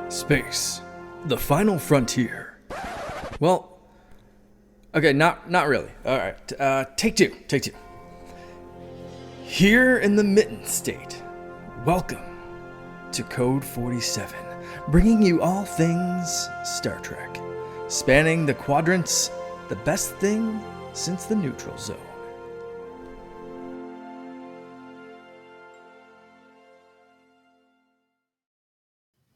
Space, the final frontier. Well, okay, not really. All right, take two. Here in the Mitten State, welcome to Code 47, bringing you all things Star Trek, spanning the quadrants, the best thing since the neutral zone.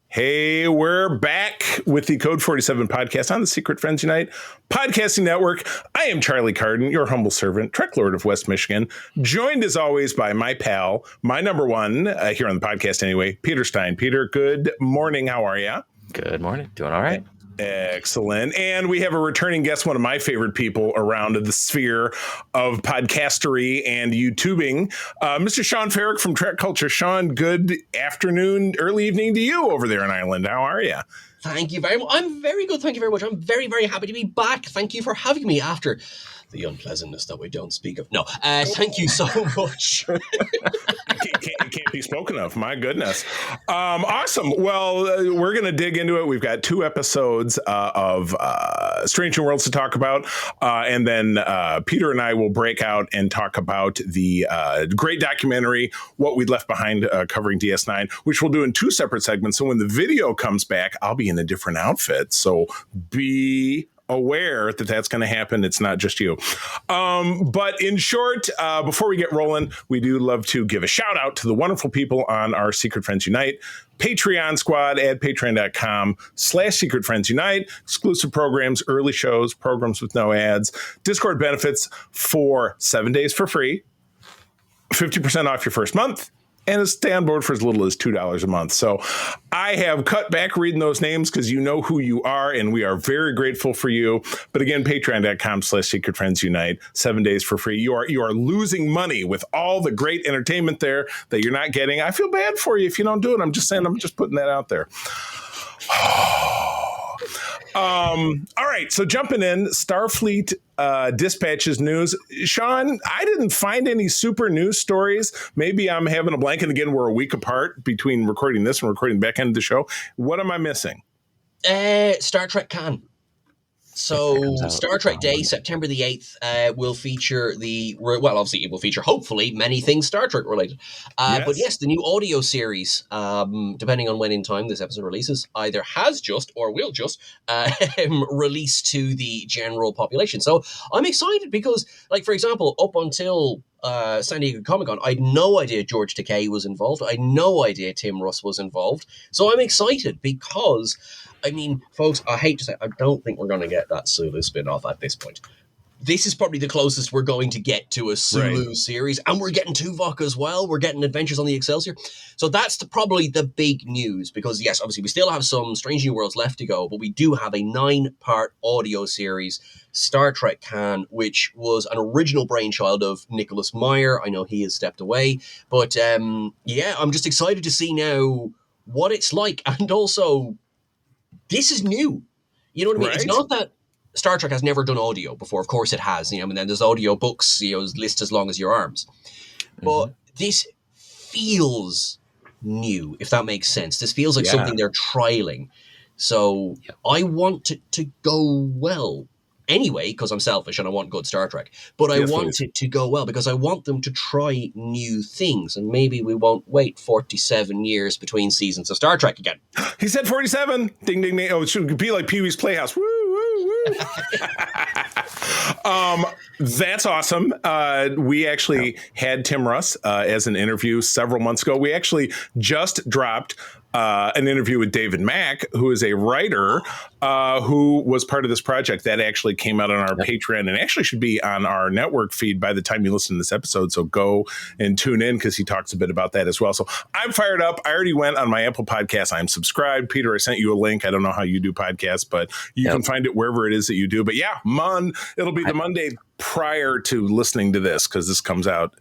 Hey, we're back with the Code 47 podcast on the Secret Friends Unite podcasting network. I am Charlie Carden, your humble servant, Trek Lord of West Michigan, joined as always by my pal, my number one here on the podcast anyway, Peter Stein. Peter, good morning. How are you? Good morning. Doing all right. Excellent. And we have a returning guest, one of my favorite people around the sphere of podcastery and YouTubing, Mr. Sean Ferrick from Trek Culture. Sean, good afternoon, early evening to you over there in Ireland. How are you? Thank you very much. I'm very good. Thank you very much. I'm very, very happy to be back. Thank you for having me after the unpleasantness that we don't speak of. No, thank you so much. It can't be spoken of. My goodness. Awesome. Well, we're going to dig into it. We've got 2 episodes of Strange New Worlds to talk about. And then Peter and I will break out and talk about the great documentary, What We Left Behind, covering DS9, which we'll do in 2 separate segments. So when the video comes back, I'll be in a different outfit. So be aware that that's going to happen. It's not just you. But in short, before we get rolling, we do love to give a shout out to the wonderful people on our Secret Friends Unite Patreon squad at patreon.com/Secret Friends Unite. Exclusive programs, early shows, programs with no ads, Discord benefits for 7 days for free, 50% off your first month, and stay on board for as little as $2 a month. So I have cut back reading those names because you know who you are, and we are very grateful for you. But again, patreon.com/Secret Friends Unite, 7 days for free. You are losing money with all the great entertainment there that you're not getting. I feel bad for you if you don't do it. I'm just saying, I'm just putting that out there. All right, so jumping in, Starfleet dispatches news. Sean, I didn't find any super news stories. Maybe I'm having a blank, and again, we're a week apart between recording this and recording the back end of the show. What am I missing? Star Trek Can. So Star Trek Day, September the 8th, will feature obviously it will feature, hopefully, many things Star Trek related. Yes. But yes, the new audio series, depending on when in time this episode releases, either has just or will just release to the general population. So I'm excited because, like, for example, up until San Diego Comic-Con, I had no idea George Takei was involved. I had no idea Tim Russ was involved. So I'm excited because, I mean, folks, I hate to say, I don't think we're going to get that Sulu spin-off at this point. This is probably the closest we're going to get to a Sulu series, and we're getting Tuvok as well. We're getting Adventures on the Excelsior. So that's probably the big news, because, yes, obviously we still have some Strange New Worlds left to go, but we do have a 9-part audio series, Star Trek Can, which was an original brainchild of Nicholas Meyer. I know he has stepped away, but yeah, I'm just excited to see now what it's like, and also, this is new. You know what I mean? Right. It's not that Star Trek has never done audio before. Of course it has. And then there's audio books, list as long as your arms. But this feels new, if that makes sense. This feels like something they're trialing. So I want it to go well anyway, because I'm selfish and I want good Star Trek. But I want it to go well because I want them to try new things. And maybe we won't wait 47 years between seasons of Star Trek again. He said 47. Ding, ding, ding. Oh, it should be like Pee-wee's Playhouse. Woo, woo, woo. That's awesome. We actually had Tim Russ as an interview several months ago. We actually just dropped an interview with David Mack, who is a writer who was part of this project that actually came out on our Patreon and actually should be on our network feed by the time you listen to this episode. So go and tune in because he talks a bit about that as well. So I'm fired up. I already went on my Apple podcast. I'm subscribed. Peter, I sent you a link. I don't know how you do podcasts, but you can find it wherever it is that you do. But yeah, it'll be the Monday prior to listening to this because this comes out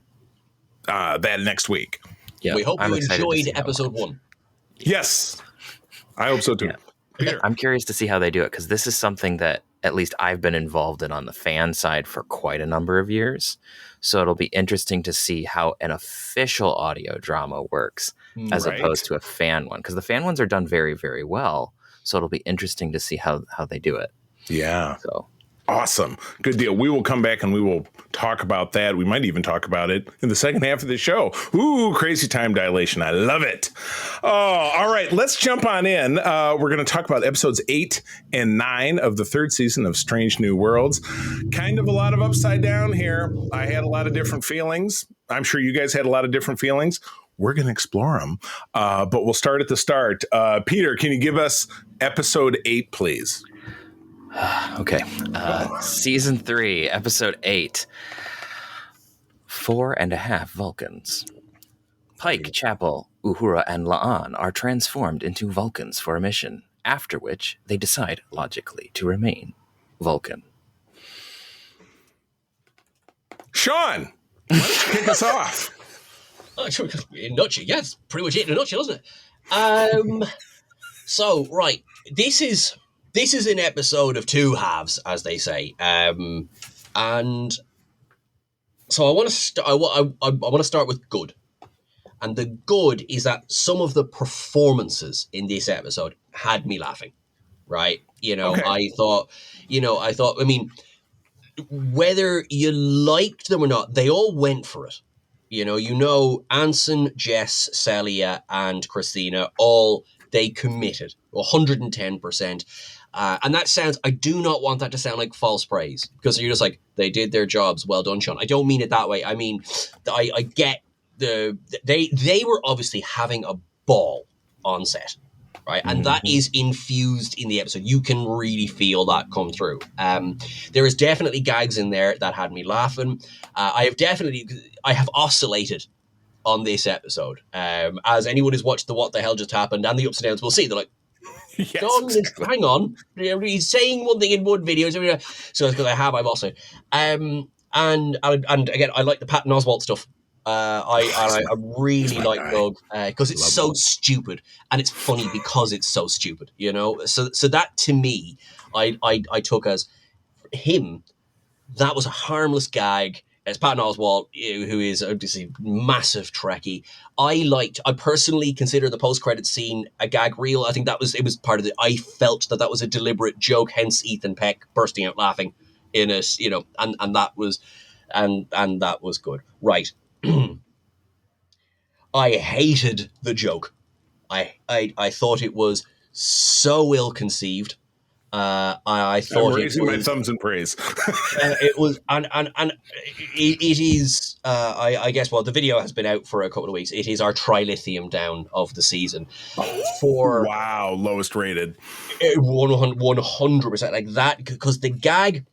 that next week. Yeah, we hope you enjoyed episode 1. Yes, I hope so too. Yeah. Peter. I'm curious to see how they do it because this is something that at least I've been involved in on the fan side for quite a number of years. So it'll be interesting to see how an official audio drama works as opposed to a fan one, because the fan ones are done very, very well. So it'll be interesting to see how they do it. Yeah. So awesome. Good deal. We will come back and we will talk about that. We might even talk about it in the second half of the show. Ooh, crazy time dilation. I love it. Oh, all right. Let's jump on in. We're going to talk about episodes 8 and 9 of the third season of Strange New Worlds. Kind of a lot of upside down here. I had a lot of different feelings. I'm sure you guys had a lot of different feelings. We're going to explore them. But we'll start at the start. Peter, can you give us episode 8, please? Okay. Season 3, episode 8. 4.5 Vulcans. Pike, Chapel, Uhura, and La'an are transformed into Vulcans for a mission, after which they decide, logically, to remain Vulcan. Sean, why don't you kick us off? Oh, sure, in a nutshell, yeah, it's pretty much it in a nutshell, isn't it? So, right, this is an episode of two halves, as they say, and so I want to start with good, and the good is that some of the performances in this episode had me laughing, right? Okay. I thought, I mean, whether you liked them or not, they all went for it. Anson, Jess, Celia, and Christina, they committed 110%. And that sounds, I do not want that to sound like false praise, because you're just like, they did their jobs, well done, Sean. I don't mean it that way. I mean, I get they were obviously having a ball on set, right? And that is infused in the episode. You can really feel that come through. There is definitely gags in there that had me laughing. I have oscillated on this episode. As anyone who's watched the What the Hell Just Happened and the Ups and Downs will see, they're like, yes. hang on, he's saying one thing in one video, so it's because I've also and again, I like the Patton Oswalt stuff. I really like Doug because it's so stupid, and it's funny because it's so stupid, so that to me I took as him. That was a harmless gag. It's Patton Oswalt, who is obviously massive Trekkie. I personally consider the post-credit scene a gag reel. I think it was part of it. I felt that was a deliberate joke, hence Ethan Peck bursting out laughing in it, and that was good. Right. I hated the joke. I thought it was so ill-conceived. I thought I'm raising my thumbs in praise. It was, and it is. I guess. Well, the video has been out for a couple of weeks. It is our trilithium down of the season. Wow, lowest rated. 100%, like that, because the gag.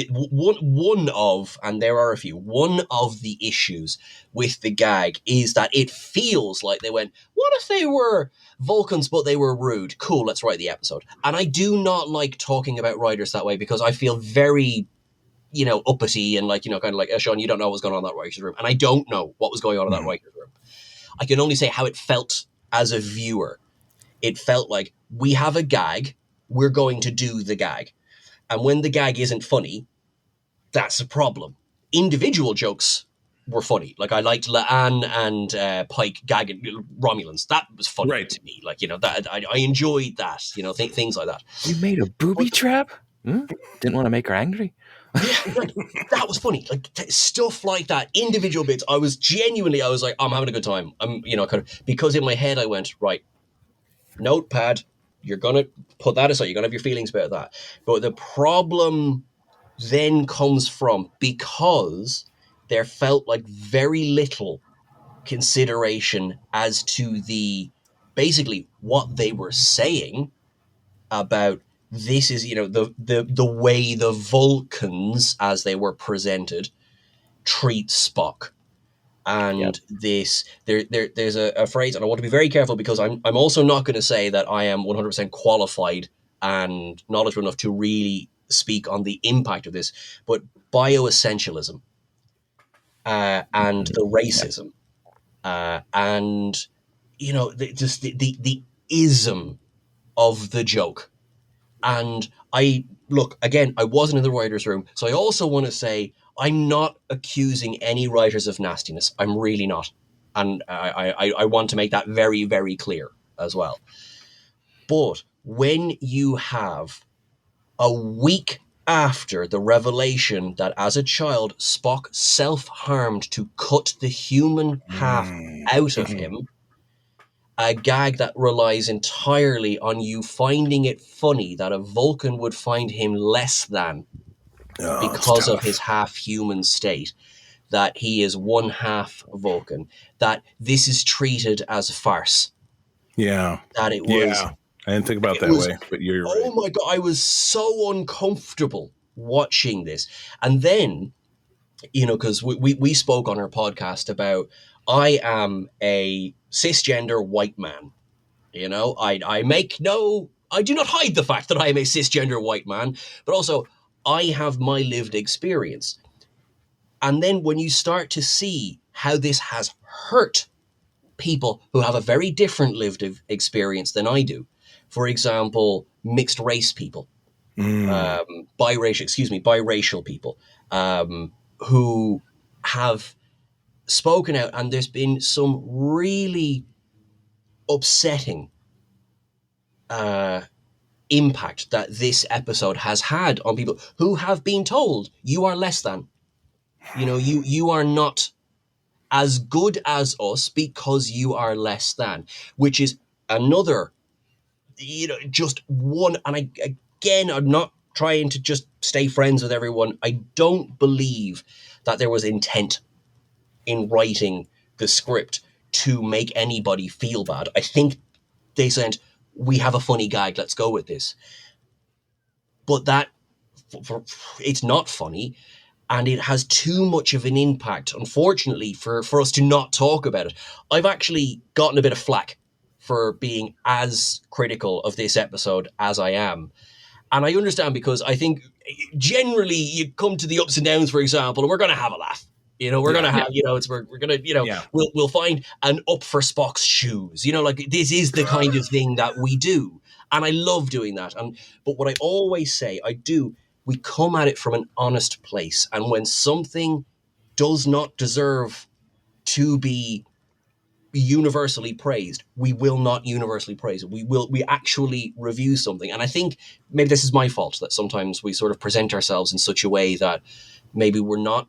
One of, and there are a few, one of the issues with the gag is that it feels like they went, what if they were Vulcans but they were rude? Cool, let's write the episode. And I do not like talking about writers that way, because I feel very, uppity and kind of like, Sean, you don't know what was going on in that writer's room. And I don't know what was going on in that writer's room. I can only say how it felt as a viewer. It felt like, we have a gag, we're going to do the gag. And when the gag isn't funny, that's a problem. Individual jokes were funny. Like, I liked La'an and Pike gagging Romulans. That was funny to me. Like, that I enjoyed that. Things like that. You made a booby trap? Didn't want to make her angry? Yeah, that was funny. Like, stuff like that. Individual bits. I was like, I'm having a good time. I'm, because in my head I went, right, notepad. You're going to put that aside. You're going to have your feelings about that. But the problem then comes from, because there felt like very little consideration as to basically what they were saying about this is, the way the Vulcans, as they were presented, treat Spock. And there's a phrase, and I want to be very careful, because I'm also not going to say that I am 100% qualified and knowledgeable enough to really speak on the impact of this, but bioessentialism and the racism and the ism of the joke. And I wasn't in the writer's room, so I also want to say I'm not accusing any writers of nastiness. I'm really not. And I want to make that very, very clear as well. But when you have a week after the revelation that as a child Spock self-harmed to cut the human half out of him, a gag that relies entirely on you finding it funny that a Vulcan would find him less than because of his half-human state, that he is one half Vulcan, that this is treated as a farce. Yeah. That it was... Yeah. I didn't think about it that way, but you're right. Oh my God, I was so uncomfortable watching this. And then, you know, because we spoke on our podcast about, I am a cisgender white man. You know, I do not hide the fact that I am a cisgender white man, but also I have my lived experience. And then when you start to see how this has hurt people who have a very different lived experience than I do, for example, mixed race people, biracial people, who have spoken out, and there's been some really upsetting impact that this episode has had on people who have been told you are less than, you know, you are not as good as us because you are less than, which is another, you know, just one. And I'm not trying to just stay friends with everyone. I don't believe that there was intent in writing the script to make anybody feel bad. I think they said, we have a funny gag, let's go with this. But that, it's not funny, and it has too much of an impact, unfortunately, for us to not talk about it. I've actually gotten a bit of flack for being as critical of this episode as I am. And I understand, because I think generally you come to the ups and downs, for example, and we're going to have a laugh. You know, we're going to have, you know, we're going to, you know, we'll find an up for Spock's shoes. You know, like, this is the kind of thing that we do. And I love doing that. But what I always say, we come at it from an honest place. And when something does not deserve to be universally praised, we will not universally praise it. We actually review something. And I think maybe this is my fault, that sometimes we sort of present ourselves in such a way that maybe we're not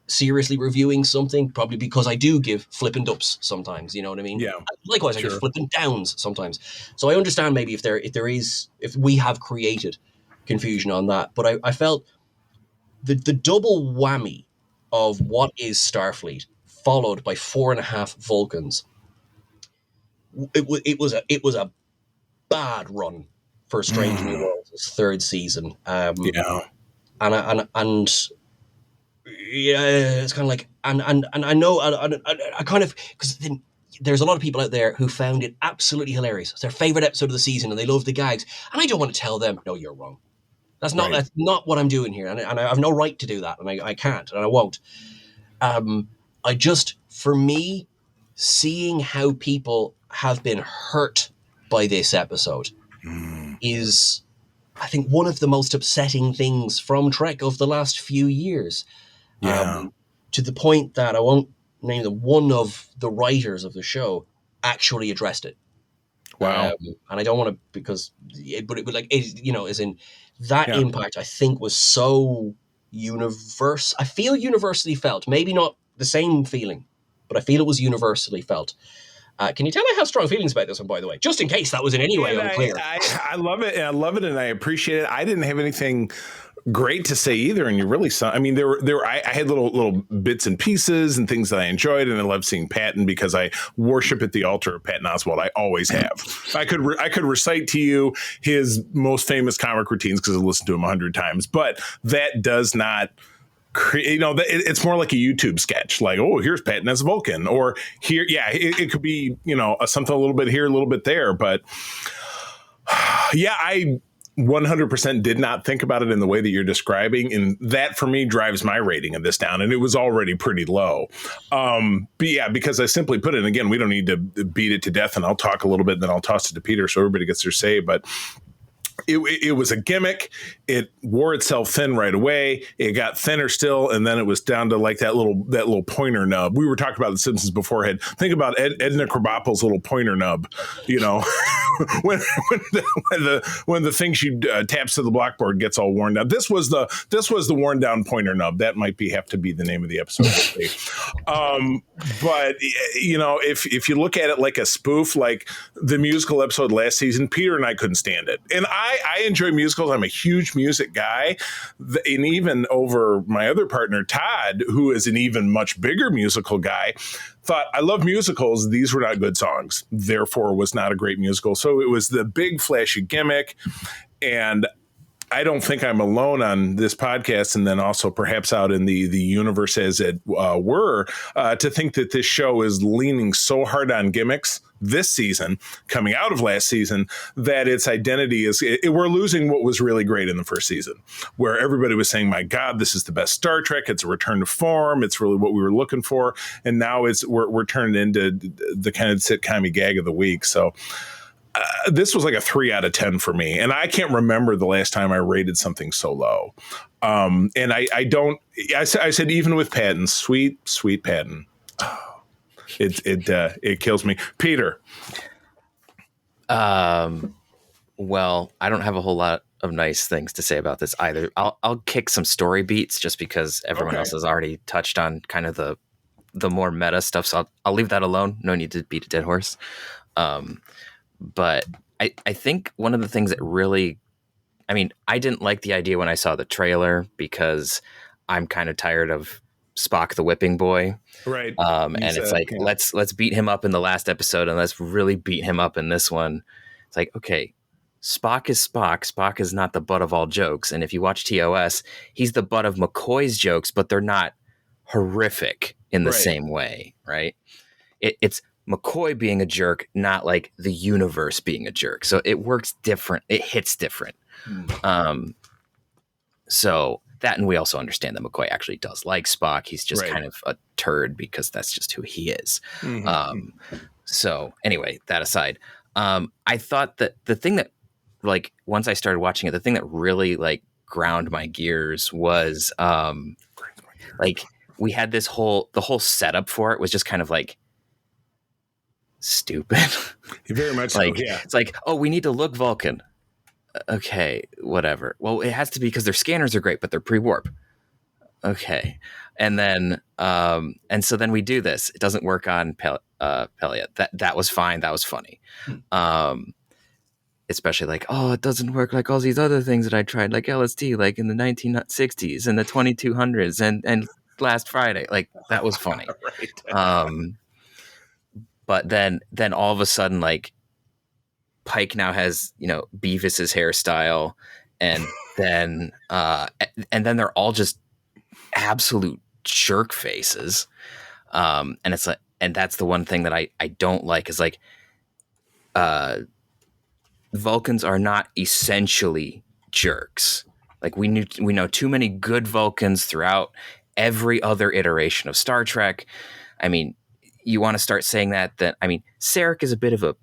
seriously reviewing something, probably because I do give flippant ups sometimes, you know what I mean? Yeah. Likewise, sure. I give flippant downs sometimes. So I understand maybe if we have created confusion on that, but I felt the double whammy of what is Starfleet, followed by 4.5 Vulcans. It was a bad run for Strange New Worlds' third season. And yeah, it's kind of like, and I know, I kind of, because there's a lot of people out there who found it absolutely hilarious. It's their favorite episode of the season, and they love the gags. And I don't want to tell them, no, you're wrong. That's not what I'm doing here, and I have no right to do that, and I can't, and I won't. For me, seeing how people have been hurt by this episode is, I think, one of the most upsetting things from Trek of the last few years. To the point that I won't name them, one of the writers of the show actually addressed it. Wow. And I don't want to, but it was like, you know, as in that impact, I think, was so universal. I feel universally felt, maybe not the same feeling, but I feel it was universally felt. Can you tell I have strong feelings about this one, by the way, just in case that was in any way unclear? I love it. And I love it. And I appreciate it. I didn't have anything great to say either. And you really saw, I mean, I had little bits and pieces and things that I enjoyed. And I love seeing Patton, because I worship at the altar of Patton Oswalt. I always have. I could recite to you his most famous comic routines, because I've listened to him 100 times, but that does not, you know, it's more like a YouTube sketch, like, oh, here's Patton as a Vulcan, or here, it could be, you know, something a little bit here, a little bit there, but I 100% did not think about it in the way that you're describing, and that for me drives my rating of this down, and it was already pretty low. But yeah, because I simply put it, and again, we don't need to beat it to death, and I'll talk a little bit, and then I'll toss it to Peter so everybody gets their say, but it was a gimmick. It wore itself thin right away. It got thinner still, and then it was down to like that little pointer nub. We were talking about The Simpsons beforehand. Think about Edna Krabappel's little pointer nub. You know, when the thing she taps to the blackboard gets all worn down. This was the worn down pointer nub. That might have to be the name of the episode. But you know, if you look at it like a spoof, like the musical episode last season, Peter and I couldn't stand it, and I enjoy musicals. I'm a huge music guy. And even over my other partner, Todd, who is an even much bigger musical guy, thought, I love musicals. These were not good songs. Therefore, was not a great musical. So it was the big flashy gimmick. And I don't think I'm alone on this podcast, and then also perhaps out in the universe as it were, to think that this show is leaning so hard on gimmicks this season, coming out of last season, that its identity is, we're losing what was really great in the first season, where everybody was saying, my God, this is the best Star Trek. It's a return to form. It's really what we were looking for. And now we're turned into the kind of sitcom gag of the week. So this was like a 3 out of 10 for me. And I can't remember the last time I rated something so low. And I said, even with Patton, sweet Patton, it kills me. Peter. Well, I don't have a whole lot of nice things to say about this either. I'll kick some story beats just because everyone else has already touched on kind of the more meta stuff. So I'll leave that alone. No need to beat a dead horse. But I think one of the things that really, I mean, I didn't like the idea when I saw the trailer because I'm kind of tired of Spock the whipping boy. Right. And it's like, let's beat him up in the last episode and let's really beat him up in this one. It's like, okay, Spock is Spock. Spock is not the butt of all jokes. And if you watch TOS, he's the butt of McCoy's jokes, but they're not horrific in the same way, right? It's McCoy being a jerk, not like the universe being a jerk. So it works different. It hits different. So that, and we also understand that McCoy actually does like Spock. He's just kind of a turd because that's just who he is. So anyway, that aside, I thought that the thing that, like, once I started watching it, the thing that really like ground my gears was like we had the whole setup for it was just kind of like stupid. Very much like, so, yeah. It's like, oh, we need to look Vulcan. Okay, whatever. Well, it has to be because their scanners are great, but they're pre-warp. Okay. And then, and so then we do this. It doesn't work on Pelia. That was fine. That was funny. Especially like, oh, it doesn't work like all these other things that I tried, like LSD, like in the 1960s and the 2200s and last Friday. Like, that was funny. But then all of a sudden, like, Pike now has, Beavis's hairstyle, and then they're all just absolute jerk faces. And it's like, and that's the one thing that I don't like is like, Vulcans are not essentially jerks. Like we know too many good Vulcans throughout every other iteration of Star Trek. I mean, you want to start saying that I mean, Sarek is a bit of a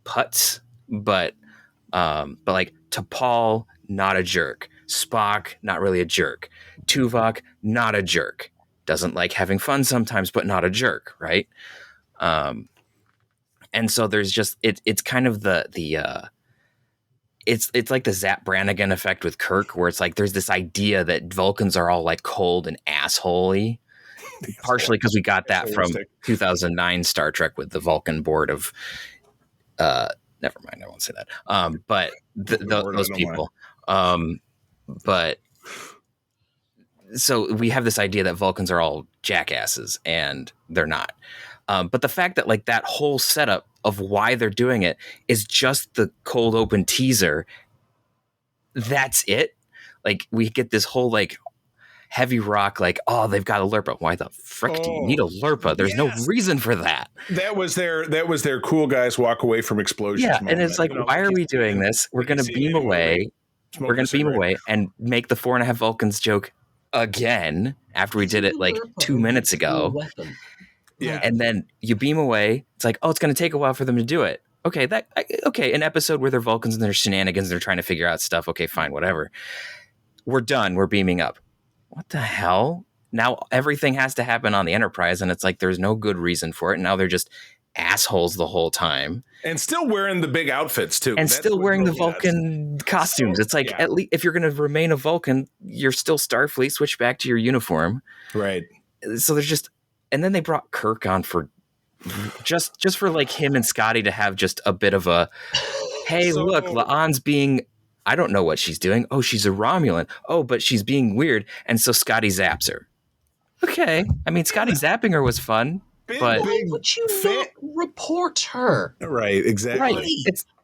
putz, but like T'Pol, not a jerk. Spock, not really a jerk. Tuvok, not a jerk. Doesn't like having fun sometimes, but not a jerk, right? And so there's just it's kind of it's like the ZappBrannigan effect with Kirk, where it's like there's this idea that Vulcans are all like cold and assholey. Partially because we got that from 2009 Star Trek with the Vulcan board of never mind, I won't say that. But those people. But so we have this idea that Vulcans are all jackasses, and they're not. But the fact that like that whole setup of why they're doing it is just the cold open teaser. That's it. Like we get this whole like heavy rock, like, oh, they've got a Lurpa. Why the frick do you need a Lurpa? There's no reason for that. That was their cool guys walk away from explosions. Yeah, moment. and it's like, why are we doing this? We're going to beam away. We're going to beam away and make the 4.5 Vulcans joke again after we did it like 2 minutes ago. Weapon. Yeah. And then you beam away. It's like, oh, it's going to take a while for them to do it. okay, an episode where they're Vulcans and they're shenanigans, they're trying to figure out stuff. Okay, fine, whatever. We're done. We're beaming up. What the hell? Now everything has to happen on the Enterprise, and it's like there's no good reason for it. And now they're just assholes the whole time, and still wearing the big outfits too, and still wearing the Vulcan costumes. It's like, at least if you're going to remain a Vulcan, you're still Starfleet. Switch back to your uniform, right? So there's just, and then they brought Kirk on for just for like him and Scotty to have just a bit of a, hey, look, La'an's being, I don't know what she's doing. Oh, she's a Romulan. Oh, but she's being weird, and so Scotty zaps her. Okay, I mean, Scotty zapping her was fun, but why would you not report her? Right, exactly. Right.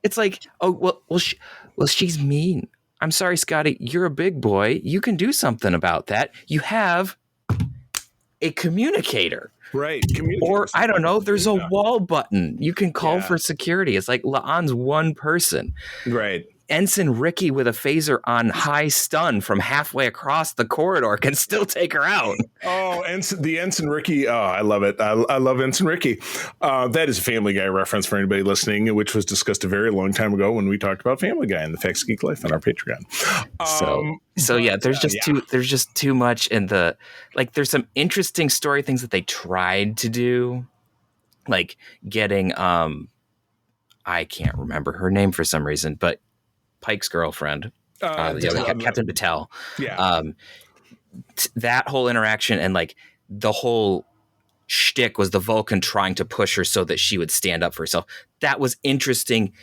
It's like, oh well, she's mean. I'm sorry, Scotty. You're a big boy. You can do something about that. You have a communicator. Right. Or, I don't know, there's a wall button. You can call for security. It's like La'an's one person. Right. Ensign Ricky with a phaser on high stun from halfway across the corridor can still take her out. Oh, the Ensign Ricky. Oh, I love it. I love Ensign Ricky. That is a Family Guy reference for anybody listening, which was discussed a very long time ago when we talked about Family Guy and the Facts Geek Life on our Patreon. So yeah, there's just too much in the, like, there's some interesting story things that they tried to do, like getting I can't remember her name for some reason, but Pike's girlfriend, Captain Patel. Yeah. That whole interaction and like the whole shtick was the Vulcan trying to push her so that she would stand up for herself. That was interesting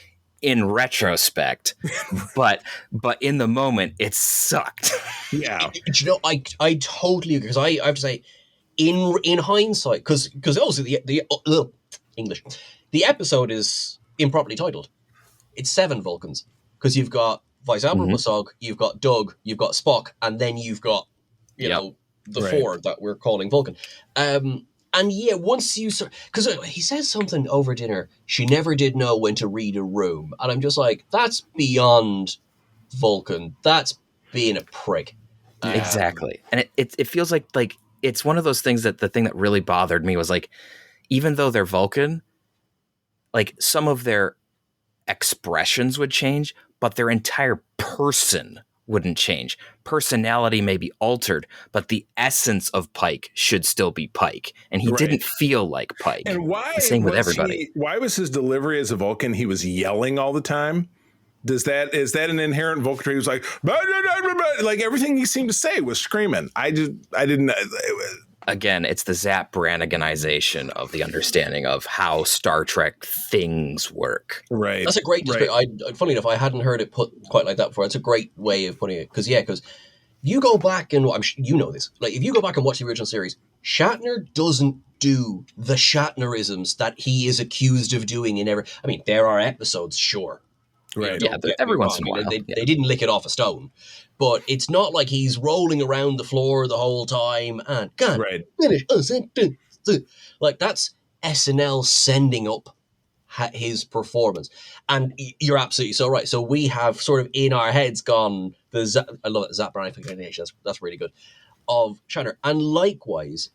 in retrospect, but in the moment it sucked. Yeah. You know, I totally agree, because I have to say, in hindsight, because also the English, the episode is improperly titled. It's 7 Vulcans, because you've got Vice Admiral Masog, you've got Doug, you've got Spock, and then you've got, you know, the 4 that we're calling Vulcan. And yeah, once you start, because he says something over dinner, she never did know when to read a room. And I'm just like, that's beyond Vulcan. That's being a prick. Exactly. And it feels like it's one of those things that the thing that really bothered me was like, even though they're Vulcan, like some of their expressions would change, but their entire person wouldn't change. Personality may be altered, but the essence of Pike should still be Pike. And he didn't feel like Pike. And why? The same with everybody. Why was his delivery as a Vulcan? He was yelling all the time. Is that an inherent Vulcan trait? He was like, bah, bah, bah, bah, like everything he seemed to say was screaming. I didn't. Again, it's the ZappBranniganization of the understanding of how Star Trek things work. Right. That's a great description. Funny enough, I hadn't heard it put quite like that before. It's a great way of putting it. Because you go back and you know this. Like, if you go back and watch the original series, Shatner doesn't do the Shatnerisms that he is accused of doing in every. I mean, there are episodes, sure. Right. Yeah, every once in a while. They didn't lick it off a stone. But it's not like he's rolling around the floor the whole time and, God, finish us. Like, that's SNL sending up his performance. And you're absolutely so right. So we have sort of in our heads gone, I love it, ZappBranniganization, that's really good, of Shatner. And likewise,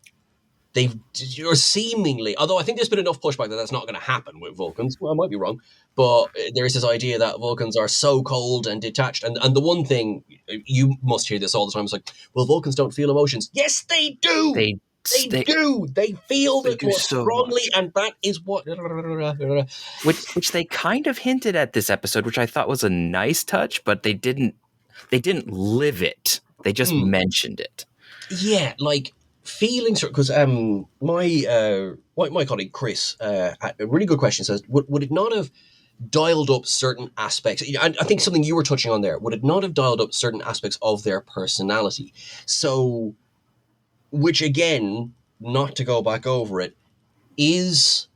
you're seemingly, although I think there's been enough pushback that that's not going to happen with Vulcans. Well, I might be wrong, but there is this idea that Vulcans are so cold and detached. And the one thing, you must hear this all the time, is like, well, Vulcans don't feel emotions. Yes, they do. They do. They feel it more strongly, and that is what. Which they kind of hinted at this episode, which I thought was a nice touch, but they didn't live it. They just mentioned it. Yeah, like. Feelings, because my colleague Chris had a really good question. Says, would it not have dialed up certain aspects? I think something you were touching on there. Would it not have dialed up certain aspects of their personality? So, which again, not to go back over it, is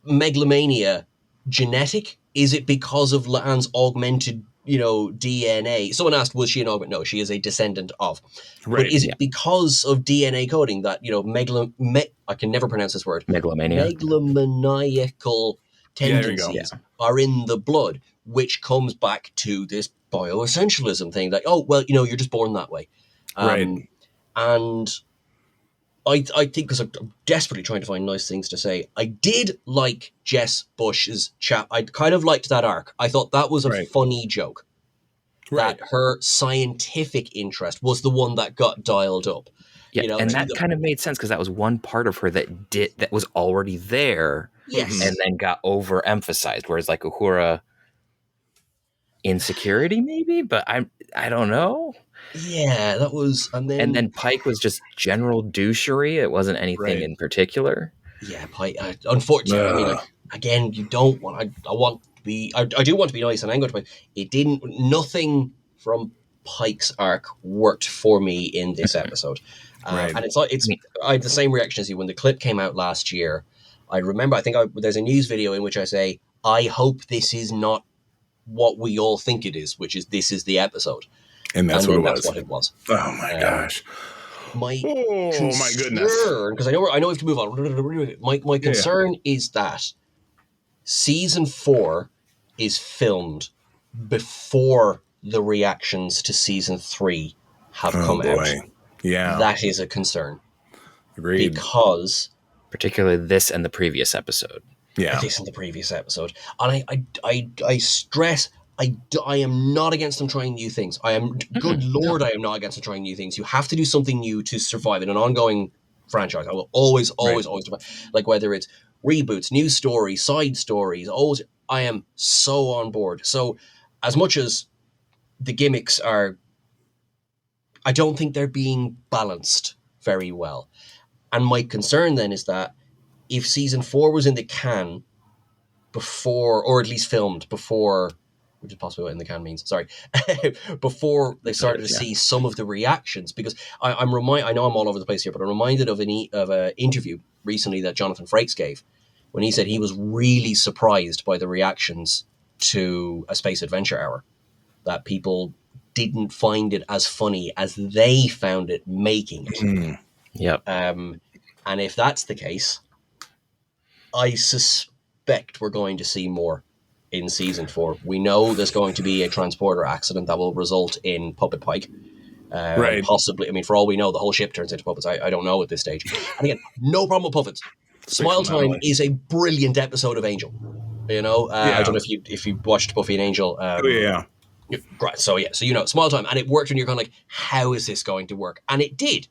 megalomania genetic? Is it because of La'an's augmented, DNA? Someone asked, was she an augment? No, she is a descendant of. Right. But is it because of DNA coding that, I can never pronounce this word. Megalomaniacal tendencies are in the blood, which comes back to this bioessentialism thing that, you're just born that way. Right. And I think, because I'm desperately trying to find nice things to say, I did like Jess Bush's chat. I kind of liked that arc. I thought that was a Right. funny joke. Right. That her scientific interest was the one that got dialed up. Yeah, You know, and that kind of made sense because that was one part of her that was already there, yes, and then got overemphasized. Whereas like Uhura, insecurity maybe, but I don't know. yeah, that was, and And then Pike was just general douchery. It wasn't anything Right. in particular. yeah, unfortunately, I mean, Ugh. again, you don't want. I want to be. I do want to be nice, and I'm going to be. It didn't. Nothing from Pike's arc worked for me in this episode, Right. and it's like I mean, I had the same reaction as you when the clip came out last year. I remember. I think there's a news video in which I say, "I hope this is not what we all think it is, which is this is the episode." And that's what it was. That's what it was. Oh my gosh. My My goodness. because I know we have to move on. My concern is that season 4 is filmed before the reactions to season 3 have come out. Yeah. That is a concern. Agreed. Because particularly this and the previous episode. Yeah. this in the previous episode, and I stress. I am not against them trying new things. I am, good Lord, I am not against them trying new things. You have to do something new to survive in an ongoing franchise. I will always like whether it's reboots, new stories, side stories. Always, I am so on board. So, as much as the gimmicks are, I don't think they're being balanced very well. And my concern then is that if season 4 was in the can before, or at least filmed before, which is possibly what in the can means, sorry, before they started to see some of the reactions, because I know I'm all over the place here, but I'm reminded of an interview recently that Jonathan Frakes gave, when he said he was really surprised by the reactions to A Space Adventure Hour, that people didn't find it as funny as they found it making it. Yep. And if that's the case, I suspect we're going to see more in season 4. We know there's going to be a transporter accident that will result in Puppet Pike. Right. Possibly, I mean, for all we know, the whole ship turns into puppets. I don't know at this stage. And again, no problem with puppets. Smile Time is a brilliant episode of Angel. You know, I don't know if you watched Buffy and Angel. Yeah. Right. So you know, Smile Time, and it worked, and you're kind of like, how is this going to work? And it did,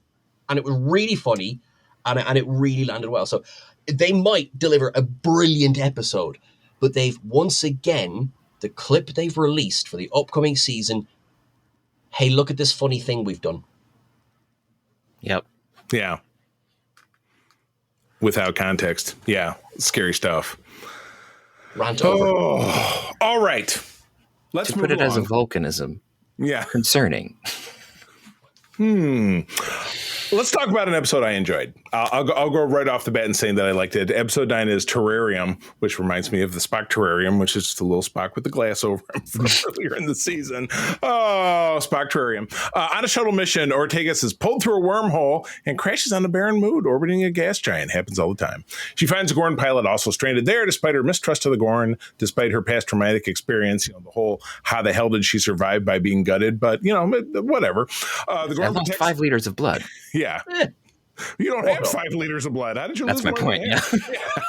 and it was really funny, and it really landed well. So they might deliver a brilliant episode, but they've once again, the clip they've released for the upcoming season, hey, look at this funny thing we've done. Yep. Yeah. Without context. Yeah. Scary stuff. Rant over. Oh, all right. Let's To move put it along. as a volcanism. Yeah. Concerning. Let's talk about an episode I enjoyed. I'll go right off the bat and saying that I liked it. Episode 9 is Terrarium, which reminds me of the Spock Terrarium, which is just a little Spock with the glass over him from earlier in the season. Oh, Spock Terrarium. On a shuttle mission, Ortegas is pulled through a wormhole and crashes on the barren moon, orbiting a gas giant. Happens all the time. She finds a Gorn pilot also stranded there, despite her mistrust of the Gorn, despite her past traumatic experience. You know, the whole how the hell did she survive by being gutted? But, you know, whatever. The I Gorn lost protects- 5 liters of blood. Yeah. You don't have 5 liters of blood. How did you That's lose my more point. than Yeah.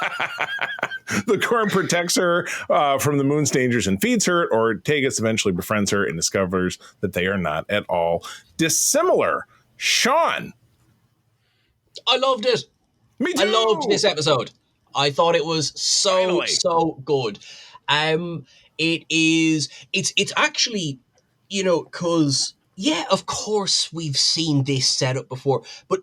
half? The Gorn protects her from the moon's dangers and feeds her, or Ortegas eventually befriends her and discovers that they are not at all dissimilar. Sean. I loved it. Me too. I loved this episode. I thought it was so good. It's actually, you know, because yeah, of course we've seen this setup before, but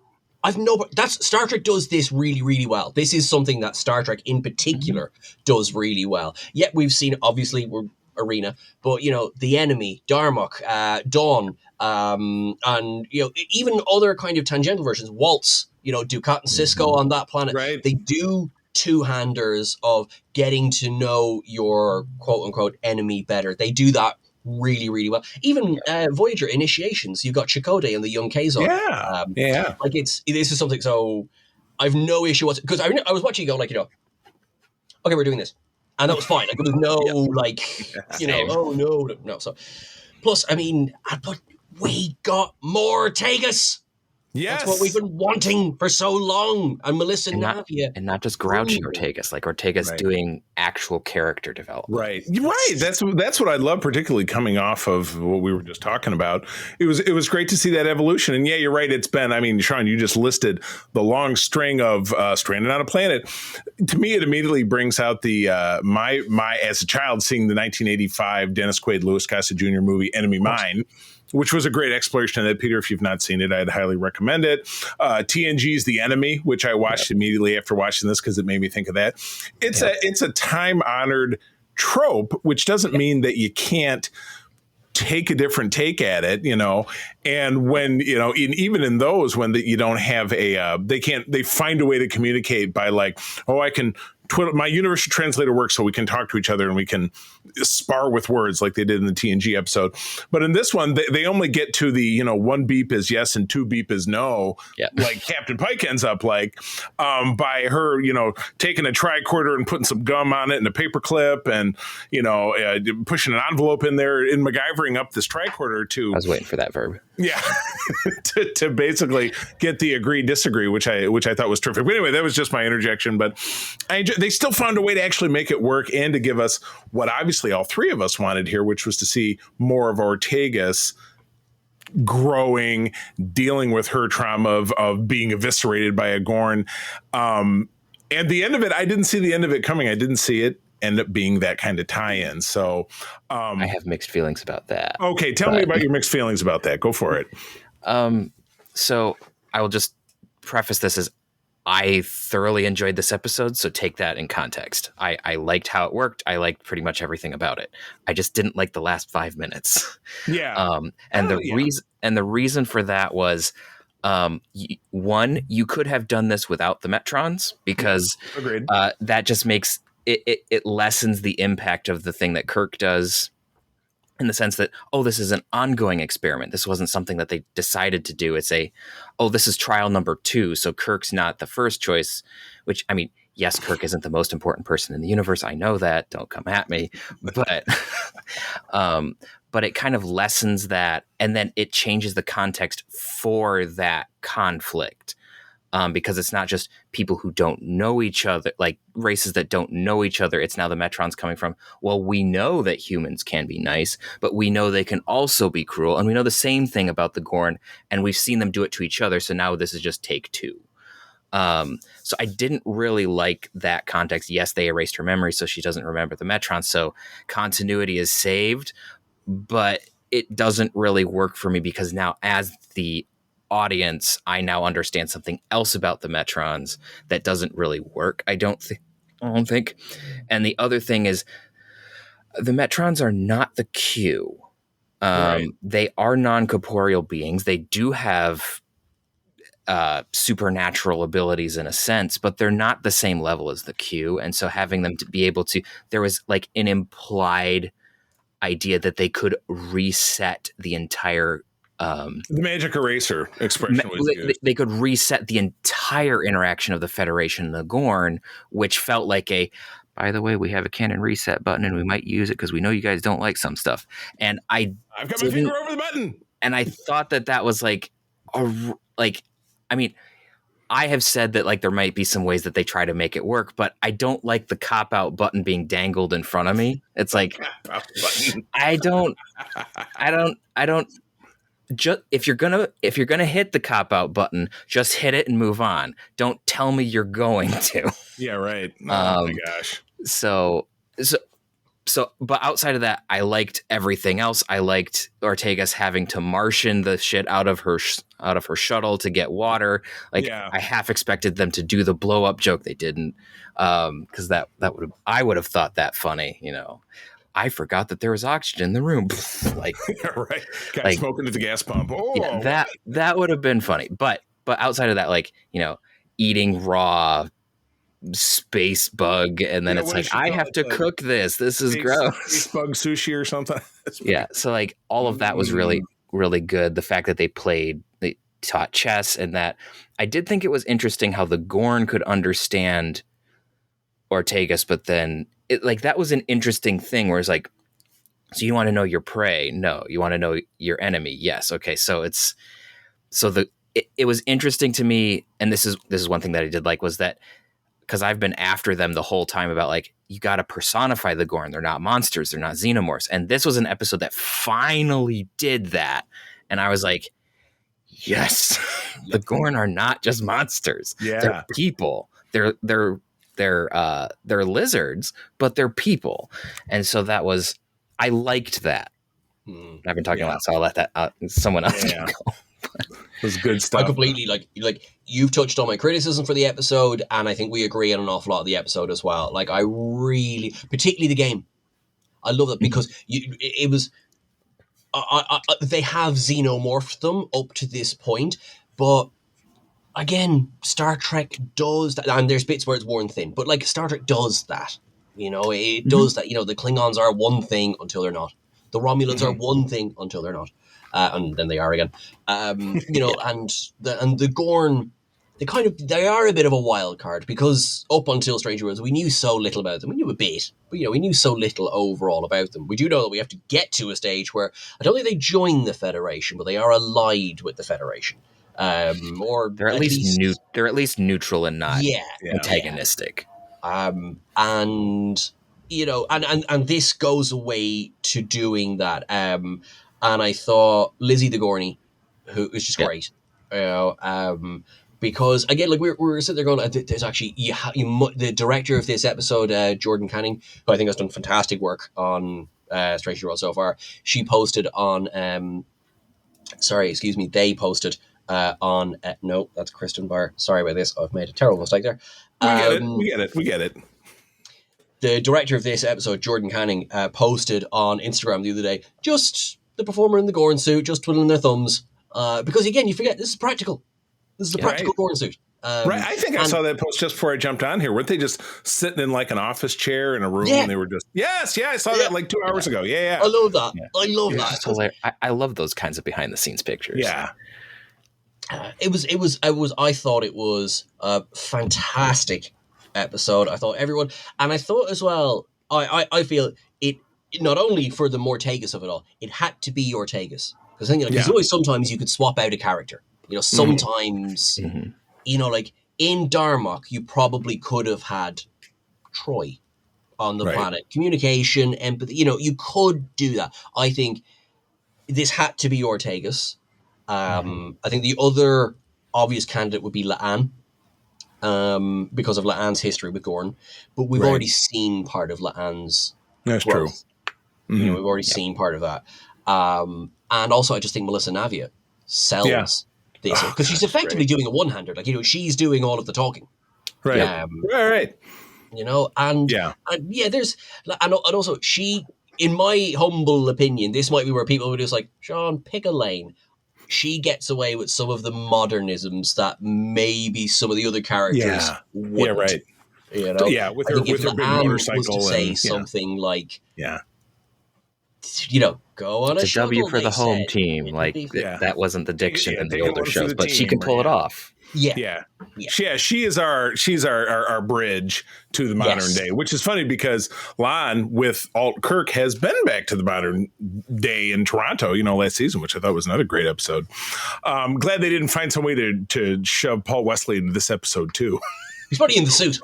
that's Star Trek does this really, really well. This is something that Star Trek in particular does really well. Yet we've seen, obviously, we're Arena, but you know, the Enemy, Darmok, Dawn, and you know, even other kind of tangential versions, Waltz, you know, Dukat and Cisco on that planet. Right. They do two-handers of getting to know your quote-unquote enemy better. They do that really, really well. Even Voyager Initiations, you've got Chakotay and the young Kazon. Yeah. Like this is something. So I've no issue because I was watching, go like, you know, okay, we're doing this, and that was fine. Like there was no like, you know, oh no. So plus, I mean, but we got more Tegas. Yes. That's what we've been wanting for so long. And Melissa Navia. And not just grouchy Brilliant. Ortegas, like Ortega's Right. doing actual character development. Right. That's what I love, particularly coming off of what we were just talking about. It was great to see that evolution. And yeah, you're right. It's been, I mean, Sean, you just listed the long string of Stranded on a Planet. To me, it immediately brings out the my as a child seeing the 1985 Dennis Quaid, Louis Gossett Jr. movie Enemy Mine, which was a great exploration of that. Peter, if you've not seen it, I'd highly recommend it. TNG's The Enemy, which I watched immediately after watching this because it made me think of that. It's a time-honored trope, which doesn't mean that you can't take a different take at it, you know. And when, you know, even in those, when you don't have they find a way to communicate by like, oh, I can my universal translator works so we can talk to each other and we can spar with words like they did in the TNG episode. But in this one, they only get to the, you know, one beep is yes and two beep is no. Yeah. Like Captain Pike ends up like by her, you know, taking a tricorder and putting some gum on it and a paper clip and, you know, pushing an envelope in there and MacGyvering up this tricorder to. I was waiting for that verb. Yeah, to basically get the agree disagree, which I thought was terrific. But anyway, that was just my interjection. But they still found a way to actually make it work and to give us what obviously all three of us wanted here, which was to see more of Ortegas growing, dealing with her trauma of being eviscerated by a Gorn. And the end of it, I didn't see the end of it coming. I didn't see it end up being that kind of tie-in. So I have mixed feelings about that. Okay, tell me about your mixed feelings about that. Go for it. So I will just preface this as I thoroughly enjoyed this episode, so take that in context. I liked how it worked. I liked pretty much everything about it. I just didn't like the last 5 minutes. Yeah. The reason for that was one, you could have done this without the Metrons because Agreed. That just makes it lessens the impact of the thing that Kirk does, in the sense that, oh, this is an ongoing experiment. This wasn't something that they decided to do. It's this is trial number 2. So Kirk's not the first choice, which, I mean, yes, Kirk isn't the most important person in the universe. I know that. Don't come at me. But, but it kind of lessens that. And then it changes the context for that conflict. Because it's not just people who don't know each other, like races that don't know each other. It's now the Metrons coming from, well, we know that humans can be nice, but we know they can also be cruel. And we know the same thing about the Gorn, and we've seen them do it to each other. So now this is just take 2. So I didn't really like that context. Yes, they erased her memory, so she doesn't remember the Metrons. So continuity is saved, but it doesn't really work for me because now as the audience, I now understand something else about the Metrons that doesn't really work. I don't think. And the other thing is the Metrons are not the Q. Right. They are non-corporeal beings. They do have supernatural abilities in a sense, but they're not the same level as the Q. And so having them to be able to, there was like an implied idea that they could reset the entire the magic eraser expression was used. They could reset the entire interaction of the Federation and the Gorn, which felt like by the way, we have a canon reset button and we might use it because we know you guys don't like some stuff. And I've got my finger over the button. And I thought that was I mean, I have said that like there might be some ways that they try to make it work, but I don't like the cop-out button being dangled in front of me. It's like, I don't just if you're gonna hit the cop out button, just hit it and move on. Don't tell me you're going to. Yeah, right. Oh my gosh. So, but outside of that, I liked everything else. I liked Ortegas having to Martian the shit out of her shuttle to get water. Like I half expected them to do the blow up joke. They didn't, because I would have thought that funny, you know. I forgot that there was oxygen in the room. Like, right. Guy smoking at the gas pump. Oh, yeah, that would have been funny. But outside of that, like, you know, eating raw space bug, and then it's like, I have to cook this. This is gross. Space bug sushi or something. Yeah. So like all of that was really, really good. The fact that they taught chess, and that I did think it was interesting how the Gorn could understand Ortegas, but then that was an interesting thing where it's like, so you want to know your prey? No. You want to know your enemy? Yes. Okay. So it was interesting to me, and this is one thing that I did like, was that because I've been after them the whole time about like, you got to personify the Gorn. They're not monsters. They're not xenomorphs. And this was an episode that finally did that. And I was like, yes, the Gorn are not just monsters. Yeah. They're people. They're lizards, but they're people. And so I liked that. I've been talking a lot, so I'll let that someone else go. It was good stuff. I completely like you've touched on my criticism for the episode, and I think we agree on an awful lot of the episode as well. Like, I really, particularly the game, I love that because it was. They have xenomorphed them up to this point, but again, Star Trek does that, and there's bits where it's worn thin, but like Star Trek does that. It does that. The Klingons are one thing until they're not. The Romulans are one thing until they're not. And then they are again, and the Gorn, they are a bit of a wild card because up until Stranger Worlds, we knew so little about them. We knew a bit, but we knew so little overall about them. We do know that we have to get to a stage where I don't think they join the Federation, but they are allied with the Federation, or they're at least they're at least neutral and not antagonistic. And this goes away to doing that. And I thought Lizzie the Gorney, who is just great, because again, like we're sitting there going, there's actually the director of this episode, Jordan Canning, who I think has done fantastic work on Stranger World so far. She posted on, they posted on. No, that's Kristen Barr. Sorry about this. I've made a terrible mistake there. We get it. The director of this episode, Jordan Canning, posted on Instagram the other day, just the performer in the Gorn suit, just twiddling their thumbs. Because again, you forget, this is practical. This is a practical Gorn suit. Right. I think I saw that post just before I jumped on here. Weren't they just sitting in like an office chair in a room and they were just, I saw that like 2 hours ago. Yeah. I love that. Yeah. I love that. I love those kinds of behind the scenes pictures. Yeah. I thought it was a fantastic episode. I thought everyone, and I thought as well, I feel it not only for the Mortagus of it all, it had to be Ortegas. Because there's always sometimes you could swap out a character. Sometimes, like in Darmok, you probably could have had Troy on the planet. Communication, empathy, you could do that. I think this had to be Ortegas. I think the other obvious candidate would be La'an. Because of La'an's history with Gorn, but we've already seen part of La'an's growth. True. We've already seen part of that. And also, I just think Melissa Navia sells this because she's effectively doing a one-hander. Like, she's doing all of the talking. Right. Right. There's and also she, in my humble opinion, this might be where people would just like, Sean, pick a lane. She gets away with some of the modernisms that maybe some of the other characters wouldn't. Yeah, right. With her big motorcycle. Was to say something like, go on it's a W for the home team. Like that wasn't the diction in the older shows, but she can pull it off. She's our bridge to the modern day, which is funny because Lon with Alt Kirk has been back to the modern day in Toronto, last season, which I thought was another great episode. Glad they didn't find some way to shove Paul Wesley into this episode too. He's probably in the suit.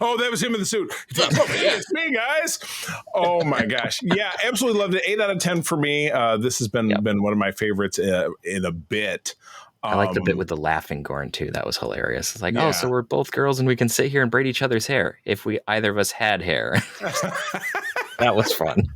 Oh, that was him in the suit. It's me, guys. Oh my gosh. Yeah, absolutely loved it. 8 out of 10 for me. This has been one of my favorites in a bit. I like the bit with the laughing Gorn too. That was hilarious. It's like, so we're both girls and we can sit here and braid each other's hair if either of us had hair. That was fun.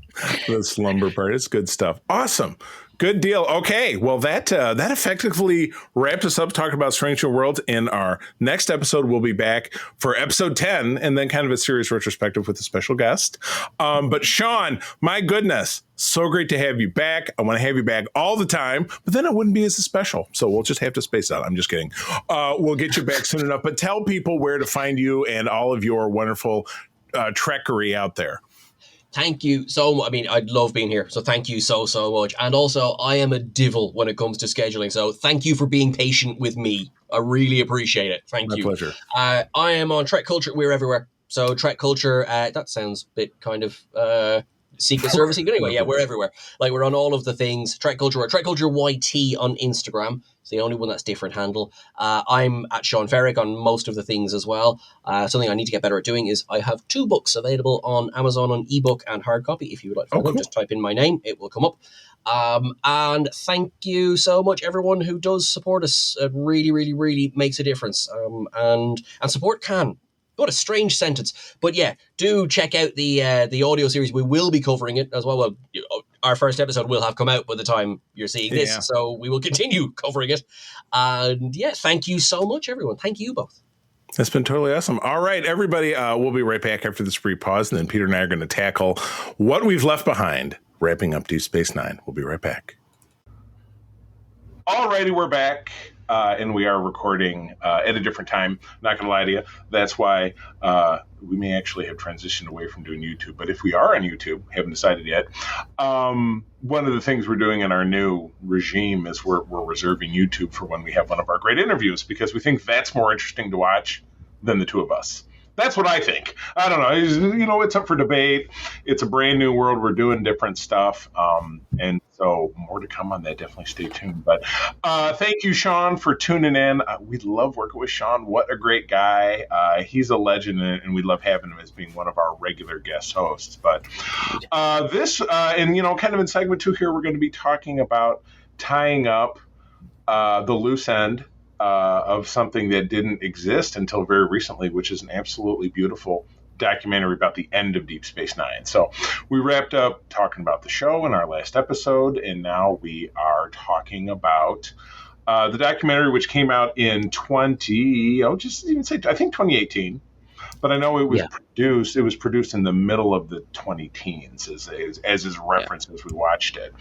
The slumber part. It's good stuff. Awesome. Good deal. Okay. Well, that effectively wraps us up talking about Stranger Worlds. In our next episode, we'll be back for episode 10 and then kind of a serious retrospective with a special guest. But Sean, my goodness, so great to have you back. I want to have you back all the time, but then it wouldn't be as special. So we'll just have to space out. I'm just kidding. We'll get you back soon enough, but tell people where to find you and all of your wonderful trekkery out there. Thank you so much. I mean, I love being here. So thank you so much. And also, I am a divil when it comes to scheduling. So thank you for being patient with me. I really appreciate it. Thank you. My pleasure. I am on Trek Culture. We're everywhere. So Trek Culture, that sounds a bit kind of Secret Service. Anyway, yeah, we're everywhere. Like, we're on all of the things. Trek Culture or Trek Culture YT on Instagram. It's the only one that's different handle. I'm at Sean Ferrick on most of the things as well. Something I need to get better at doing is I have 2 books available on Amazon on ebook and hard copy. If you would like to find them, just type in my name. It will come up. And thank you so much, everyone who does support us. It really, really, really makes a difference. And support can. What a strange sentence. But yeah, do check out the audio series. We will be covering it as well. Well, our first episode will have come out by the time you're seeing this, so we will continue covering it. And yeah, thank you so much, everyone. Thank you both. That's been totally awesome. All right, everybody, we'll be right back after this brief pause, and then Peter and I are going to tackle what we've left behind, wrapping up Deep Space Nine. We'll be right back. All righty, we're back. And we are recording at a different time. Not going to lie to you. That's why we may actually have transitioned away from doing YouTube. But if we are on YouTube, haven't decided yet, one of the things we're doing in our new regime is we're reserving YouTube for when we have one of our great interviews, because we think that's more interesting to watch than the two of us. That's what I think. I don't know. It's up for debate. It's a brand new world. We're doing different stuff. And so more to come on that. Definitely stay tuned. But thank you, Sean, for tuning in. We love working with Sean. What a great guy. He's a legend, and we love having him as being one of our regular guest hosts. But kind of in segment 2 here, we're going to be talking about tying up the loose end of something that didn't exist until very recently, which is an absolutely beautiful documentary about the end of Deep Space Nine. So we wrapped up talking about the show in our last episode, and now we are talking about the documentary, which came out in 2018. But I know it was produced. It was produced in the middle of the 2010s, as is referenced as we watched it.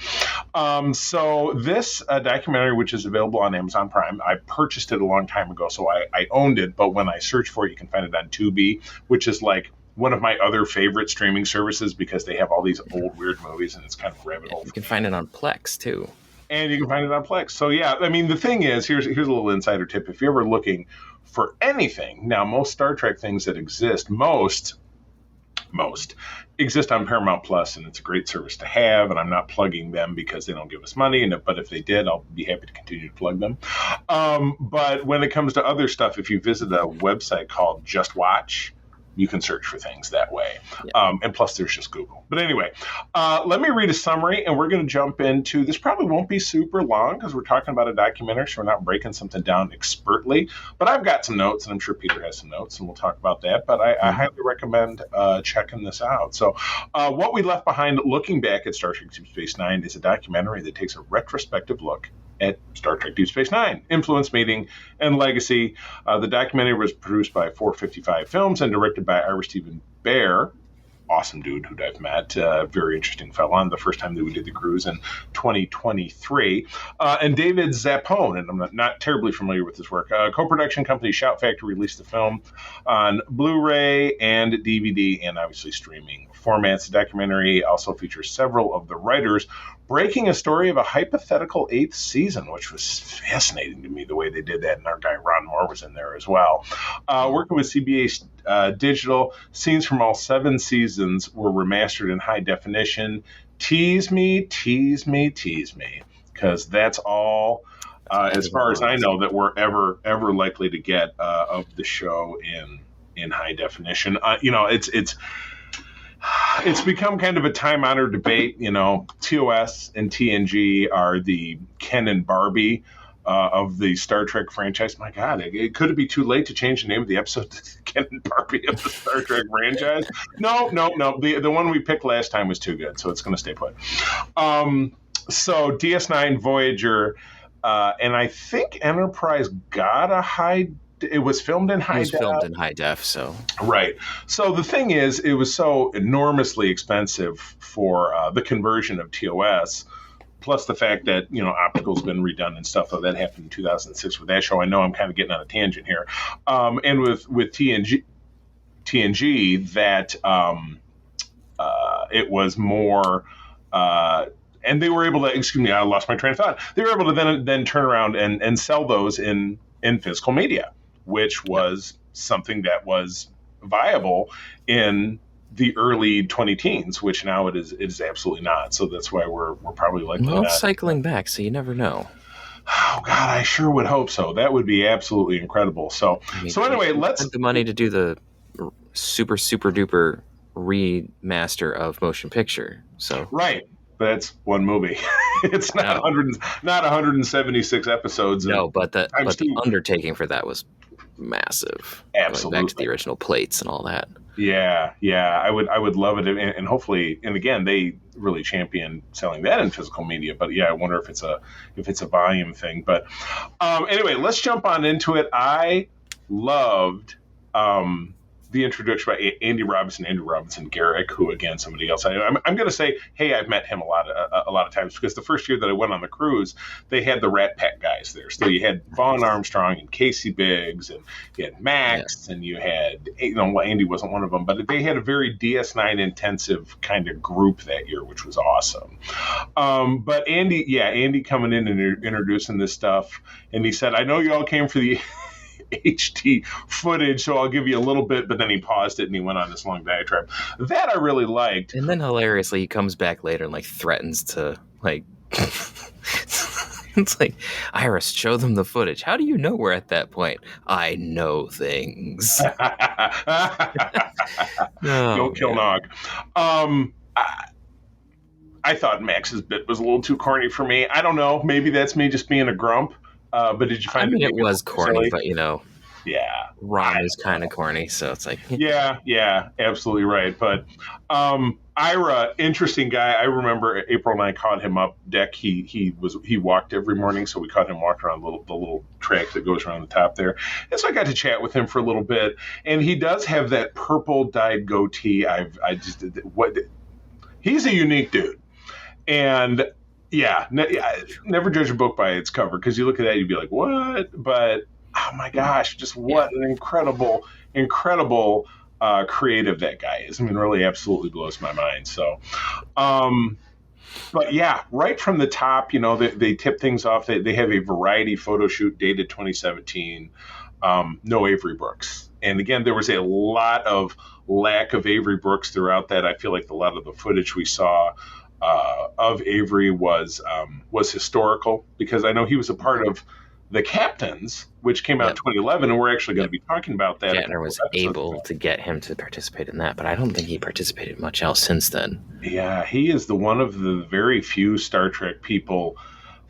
So this documentary, which is available on Amazon Prime, I purchased it a long time ago, so I owned it. But when I search for it, you can find it on Tubi, which is like one of my other favorite streaming services because they have all these old weird movies, and it's kind of a rabbit hole. You can find it on Plex too. And you can find it on Plex. So yeah, I mean, the thing is, here's a little insider tip. If you're ever looking for anything, now most Star Trek things that exist, most exist on Paramount Plus, and it's a great service to have. And I'm not plugging them because they don't give us money. But if they did, I'll be happy to continue to plug them. But when it comes to other stuff, if you visit a website called Just Watch, you can search for things that way. And plus, there's just Google. But anyway, let me read a summary, and we're going to jump into this. Probably won't be super long because we're talking about a documentary, so we're not breaking something down expertly. But I've got some notes, and I'm sure Peter has some notes, and we'll talk about that. But I highly recommend checking this out. So what we left behind looking back at Star Trek Deep Space Nine is a documentary that takes a retrospective look at Star Trek Deep Space Nine, influence, meaning, and legacy. The documentary was produced by 455 Films and directed by Ira Steven Behr, awesome dude who I've met, very interesting fellow, on the first time that we did the cruise in 2023, and David Zappone, and I'm not terribly familiar with his work. Co-production company Shout Factory released the film on Blu-ray and DVD, and obviously streaming formats. The documentary also features several of the writers breaking a story of a hypothetical 8th season, which was fascinating to me, the way they did that. And our guy Ron Moore was in there as well. Working with CBS Digital, scenes from all 7 seasons were remastered in high definition. Tease me, because that's all, as far as I know, that we're ever likely to get of the show in high definition. It's become kind of a time-honored debate. TOS and TNG are the Ken and Barbie of the Star Trek franchise. My God, could it be too late to change the name of the episode to Ken and Barbie of the Star Trek franchise? No. The one we picked last time was too good, so it's going to stay put. So DS9, Voyager, and I think Enterprise got a high. It was filmed in high def. It was filmed in high def, so. Right. So the thing is, it was so enormously expensive for the conversion of TOS, plus the fact that, optical's been redone and stuff. So that happened in 2006 with that show. I know I'm kind of getting on a tangent here. And with TNG that it was more... and they were able to, I lost my train of thought. They were able to then turn around and sell those in physical media, which was something that was viable in the early 20 teens, which now it is absolutely not. So that's why we're probably likely Well, not cycling back, so you never know. Oh God, I sure would hope so. That would be absolutely incredible. So, I mean, so anyway, we let's spent the money to do the super duper remaster of motion picture. So right. That's one movie. It's not No. 176 episodes. no, but the times two. undertaking for that was massive. Going back to Absolutely. the original plates and all that. Yeah, I would love it, and hopefully, and again, they really champion selling that in physical media. But yeah, I wonder if it's a volume thing. But anyway, let's jump on into it. I loved the introduction by Andrew Robinson Garrick, who again somebody else. I'm going to say, hey, I've met him a lot of times because the first year that I went on the cruise, they had the Rat Pack guys there. So you had Vaughn Armstrong and Casey Biggs, and you had Max, and you had Andy wasn't one of them, but they had a very DS9 intensive kind of group that year, which was awesome. But Andy coming in and introducing this stuff, and he said, I know you all came for the HD footage, so I'll give you a little bit, but then he paused it and he went on this long diatribe. That I really liked. And then hilariously, he comes back later and threatens to it's like, Iris, show them the footage. How do you know we're at that point? I know things. Don't kill Nog. I thought Max's bit was a little too corny for me. I don't know. Maybe that's me just being a grump. But did you find it was corny, but yeah, Ron is kind of corny, so it's like yeah, absolutely right. But Ira, interesting guy. I remember April and I caught him up deck. He walked every morning, so we caught him walking around the little track that goes around the top there. And so I got to chat with him for a little bit, and he does have that purple dyed goatee. He's a unique dude, and. Yeah, never judge a book by its cover, because you look at that, you'd be like, what? But, oh my gosh, just what an incredible creative that guy is. I mean, really absolutely blows my mind. So, but yeah, right from the top, they tip things off. They have a variety photo shoot dated 2017, no Avery Brooks. And again, there was a lot of lack of Avery Brooks throughout that. I feel like a lot of the footage we saw of Avery was historical, because I know he was a part of the Captains, which came out in 2011, and we're actually going to be talking about that. Shatner was able to get him to participate in that, but I don't think he participated much else since then. Yeah, he is one of the very few Star Trek people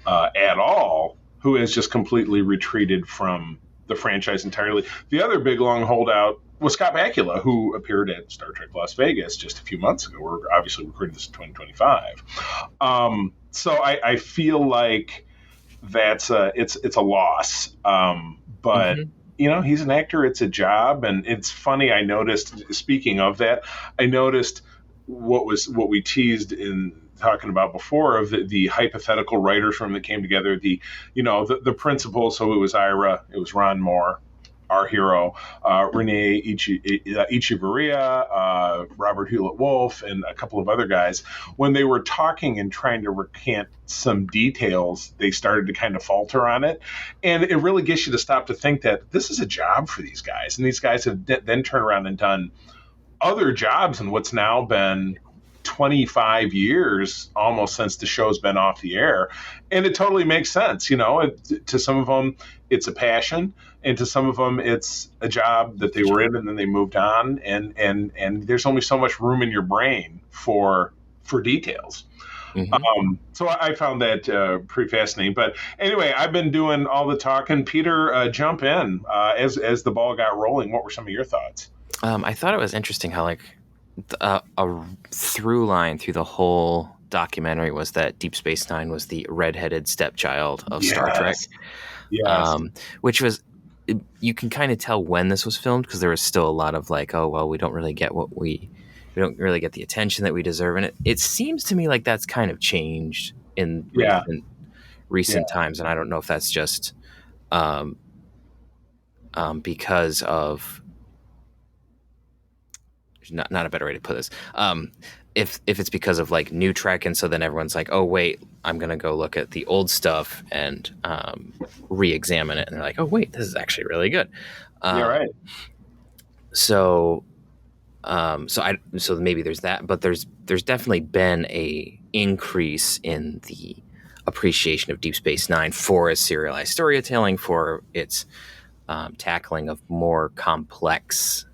at all who has just completely retreated from the franchise entirely. The other big long holdout was Scott Bakula, who appeared at Star Trek Las Vegas just a few months ago. We're obviously recording this in 2025. So I feel like it's a loss. But he's an actor. It's a job, and it's funny. I noticed. Speaking of that, I noticed what we teased in talking about before of the hypothetical writers room that came together. The principal. So it was Ira. It was Ron Moore, our hero, Renee Echevarria, Robert Hewlett-Wolf, and a couple of other guys. When they were talking and trying to recant some details, they started to kind of falter on it. And it really gets you to stop to think that this is a job for these guys. And these guys have then turned around and done other jobs in what's now been 25 years almost since the show's been off the air. And it totally makes sense. To some of them, it's a passion. And to some of them, it's a job that they were in and then they moved on. And there's only so much room in your brain for details. So I found that pretty fascinating. But anyway, I've been doing all the talking. Peter, jump in. As the ball got rolling, what were some of your thoughts? I thought it was interesting how a through line through the whole documentary was that Deep Space Nine was the redheaded stepchild of Star Trek. Yes. Which was, you can kind of tell when this was filmed, because there was still a lot of we don't really get we don't really get the attention that we deserve. And it seems to me like that's kind of changed in recent times. And I don't know if that's just because of not a better way to put this. If it's because of new Trek, and so then everyone's like, oh wait, I'm gonna go look at the old stuff and re-examine it, and they're like, oh wait, this is actually really good. Right. So So maybe there's that, but there's definitely been a increase in the appreciation of Deep Space Nine for its serialized storytelling, for its tackling of more complex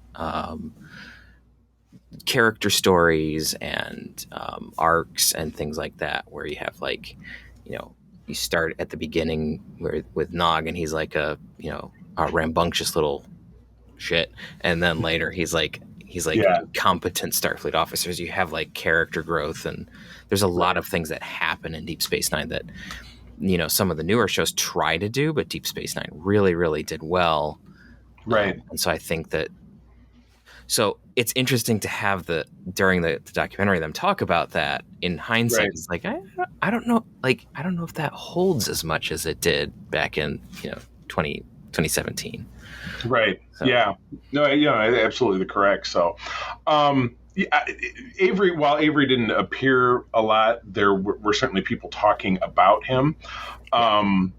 character stories and arcs and things like that, where you have like, you start at the beginning with Nog, and he's like a rambunctious little shit, and then later he's like competent Starfleet officers. You have like character growth, and there's a lot of things that happen in Deep Space Nine that some of the newer shows try to do, but Deep Space Nine really, really did well. Right. And so I think that. So it's interesting to have during the documentary them talk about that. In hindsight, Right. It's like I don't know, I don't know if that holds as much as it did back in 2017. Right. So. Yeah. No. Yeah. Absolutely correct. So, Avery. While Avery didn't appear a lot, there were certainly people talking about him, and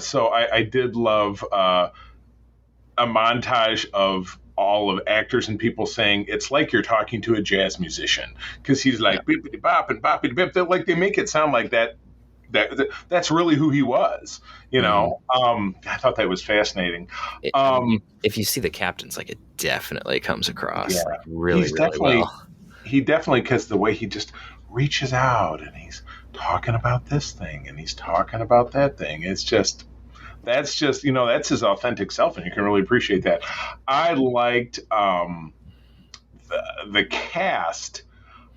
so I did love a montage of all of actors and people saying it's like you're talking to a jazz musician, because he's like bippity bop and boppity bip. Like they make it sound like that's really who he was, I thought that was fascinating. If you see the captains, like, it definitely comes across really well. He definitely, because the way he just reaches out and he's talking about this thing and he's talking about that thing, that's just that's his authentic self, and you can really appreciate that. I liked the cast.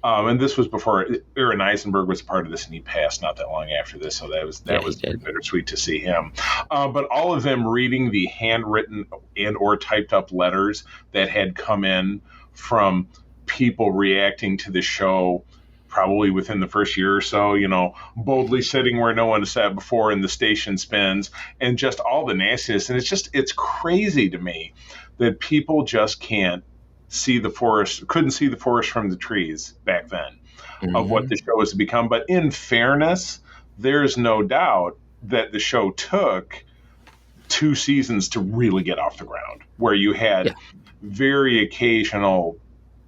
And this was before Aaron Eisenberg was a part of this, and he passed not that long after this, so that was bittersweet to see him. But all of them reading the handwritten and or typed up letters that had come in from people reacting to the show, probably within the first year or so, boldly sitting where no one has sat before in the station spins, and just all the nastiness. And it's crazy to me that people just couldn't see the forest from the trees back then, of what the show has become. But in fairness, there's no doubt that the show took 2 seasons to really get off the ground, where you had very occasional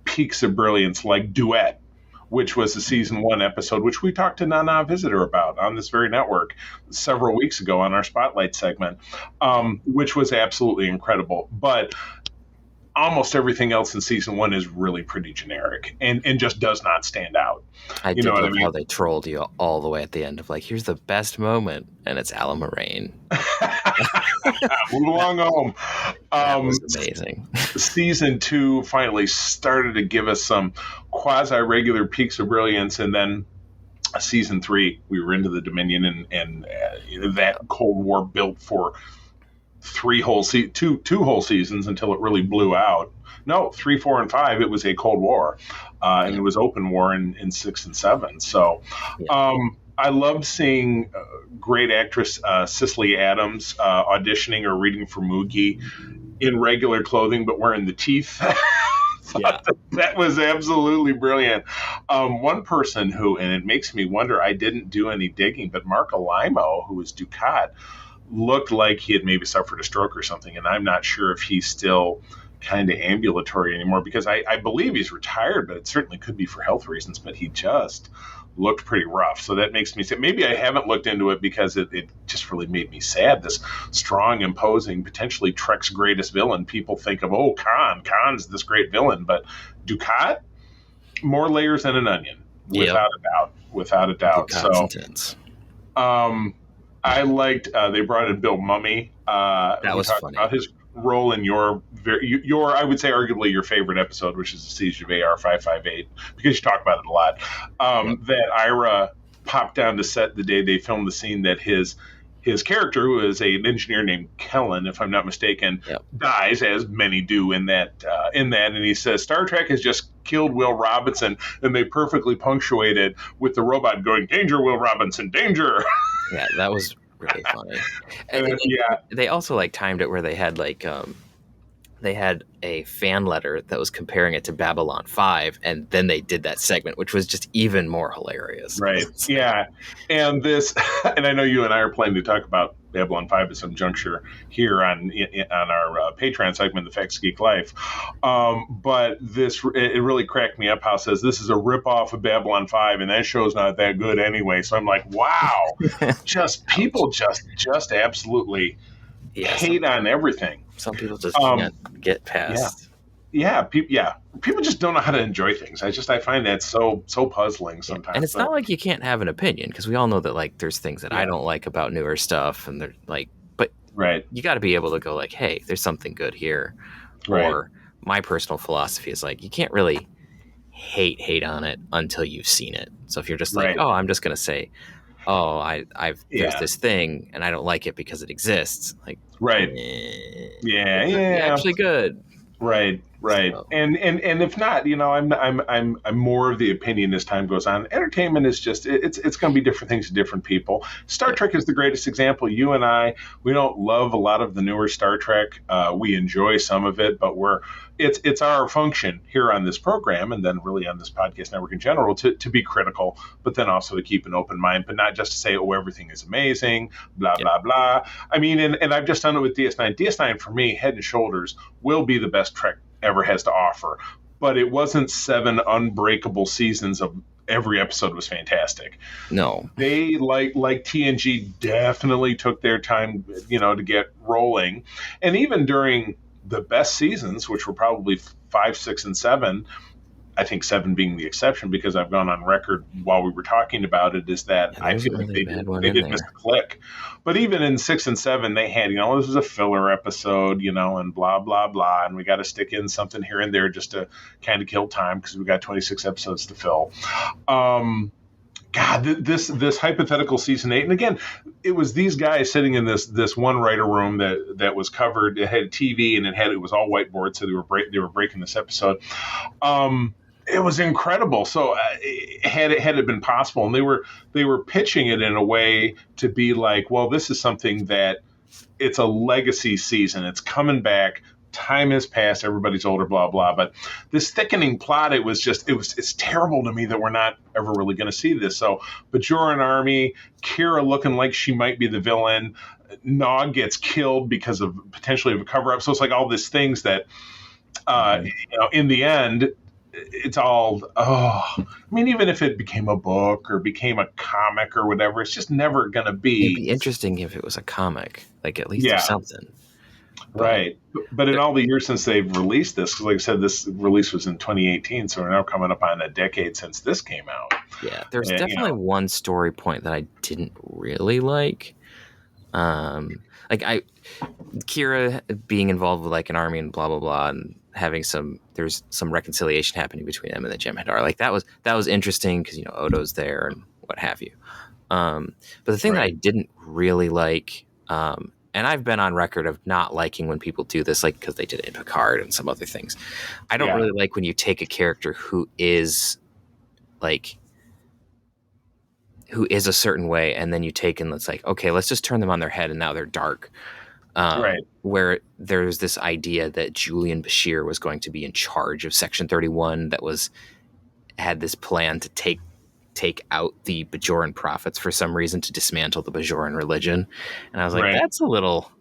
peaks of brilliance, like Duet, which was a season 1 episode, which we talked to Nana Visitor about on this very network several weeks ago on our Spotlight segment, which was absolutely incredible. But almost everything else in season 1 is really pretty generic and just does not stand out. I did love how they trolled you all the way at the end of like, here's the best moment, and it's Alan Moraine. Move along home. That was amazing. Season 2 finally started to give us some quasi-regular peaks of brilliance, and then season 3, we were into the Dominion, and that Cold War built for 2 whole seasons until it really blew out. No, 3, 4, and 5, it was a Cold War, and it was open war in 6 and 7. So I loved seeing great actress Cicely Adams auditioning or reading for Moogie in regular clothing but wearing the teeth. That was absolutely brilliant. One person who, and it makes me wonder, I didn't do any digging, but Mark Alimo, who was Ducat, looked like he had maybe suffered a stroke or something, and I'm not sure if he's still kind of ambulatory anymore, because I believe he's retired, but it certainly could be for health reasons, but he just looked pretty rough. So that makes me say, maybe I haven't looked into it because it just really made me sad. This strong, imposing, potentially Trek's greatest villain. People think of, Khan's this great villain, but Ducat, more layers than an onion, without a doubt. Ducat's so intense. I liked they brought in Bill Mumy. That was funny. About his role in your I would say arguably your favorite episode, which is the Siege of AR 558, because you talk about it a lot. That Ira popped down to set the day they filmed the scene that his character, who is an engineer named Kellen, if I'm not mistaken, dies, as many do in that, and he says Star Trek has just killed Will Robinson, and they perfectly punctuate it with the robot going, "Danger, Will Robinson, danger!" Yeah, that was really funny. And they also like timed it where they had like they had a fan letter that was comparing it to Babylon 5, and then they did that segment, which was just even more hilarious. Right. Yeah. And this, and I know you and I are planning to talk about Babylon 5 at some juncture here on our Patreon segment, The Facts Geek Life. But it really cracked me up how it says this is a ripoff of Babylon 5, and that show's not that good anyway. So I'm like, wow, people just absolutely hate on everything. Some people just can't get past. People just don't know how to enjoy things. I find that so puzzling sometimes. And it's not like you can't have an opinion, because we all know that like there's things that I don't like about newer stuff, and they're like, but you got to be able to go like, hey, there's something good here. Or my personal philosophy is like, you can't really hate on it until you've seen it. So if you're just like, oh, I'm just gonna say, oh, there's this thing and I don't like it because it exists. Like, actually good. Right. So. And if not, I'm more of the opinion as time goes on. Entertainment is just it's going to be different things to different people. Star Trek is the greatest example. You and I, we don't love a lot of the newer Star Trek. We enjoy some of it, but it's our function here on this program, and then really on this podcast network in general, to be critical, but then also to keep an open mind, but not just to say, oh, everything is amazing, blah blah blah. I mean, and I've just done it with DS9. DS9 for me, head and shoulders, will be the best Trek ever has to offer, but it wasn't 7 unbreakable seasons of every episode was fantastic. No, they like TNG definitely took their time, to get rolling, and even during the best seasons, which were probably 5, 6, and 7. I think 7 being the exception, because I've gone on record while we were talking about it, is that I feel like they did miss a click. But even in 6 and 7, they had, this was a filler episode, and blah, blah, blah. And we got to stick in something here and there just to kind of kill time, because we got 26 episodes to fill. God, this hypothetical season 8, and again, it was these guys sitting in this one writer room that was covered. It had a TV and it was all whiteboard, so they were breaking this episode. It was incredible. So had it been possible, and they were pitching it in a way to be like, well, this is something that it's a legacy season. It's coming back. Time has passed. Everybody's older, blah, blah. But this thickening plot, it's terrible to me that we're not ever really going to see this. So Bajoran Army, Kira looking like she might be the villain. Nog gets killed because of potentially of a cover up. So it's like all these things that, in the end, it's all, even if it became a book or became a comic or whatever, it's just never going to be. It'd be interesting if it was a comic, like at least there's something. Right. But in all the years since they've released this, because like I said, this release was in 2018, so we're now coming up on a decade since this came out. Yeah, there's definitely one story point that I didn't really like. Kira being involved with like an army and blah, blah, blah, and having there's some reconciliation happening between them and the Jem'Hadar. Like that was interesting because, Odo's there and what have you. But the thing that I didn't really like, and I've been on record of not liking when people do this, like because they did it in Picard and some other things. I don't really like when you take a character who is a certain way, and then you take and let's like, okay, let's just turn them on their head, and now they're dark. Where there's this idea that Julian Bashir was going to be in charge of Section 31, had this plan to take out the Bajoran prophets for some reason, to dismantle the Bajoran religion. And I was like, that's a little...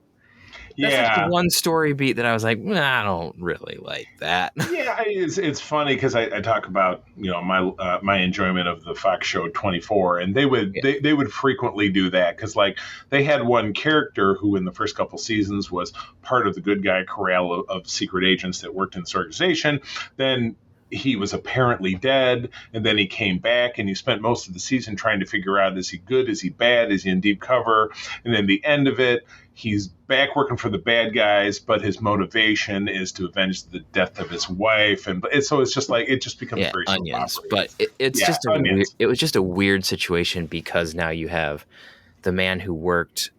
That's like one story beat that I was like, I don't really like that. Yeah, it's funny because I talk about my enjoyment of the Fox show 24, and they would frequently do that because like they had one character who in the first couple seasons was part of the good guy corral of secret agents that worked in this organization. Then he was apparently dead, and then he came back, and he spent most of the season trying to figure out, is he good, is he bad, is he in deep cover? And then the end of it, he's back working for the bad guys, but his motivation is to avenge the death of his wife, and so it's just like it just becomes very onions. But it was just a weird situation because now you have the man who worked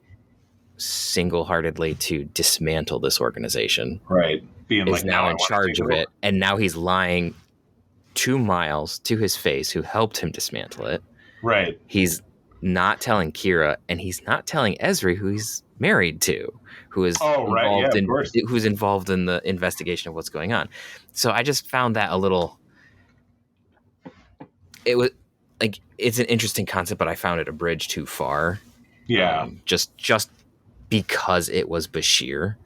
single-heartedly to dismantle this organization, right? Being is now in charge of it, and now he's lying 2 miles to his face who helped him dismantle it. Right. He's not telling Kira, and he's not telling Ezri, who he's married to, who is who's involved in the investigation of what's going on. So I just found that a little. It was like it's an interesting concept, but I found it a bridge too far. Yeah. Just because it was Bashir.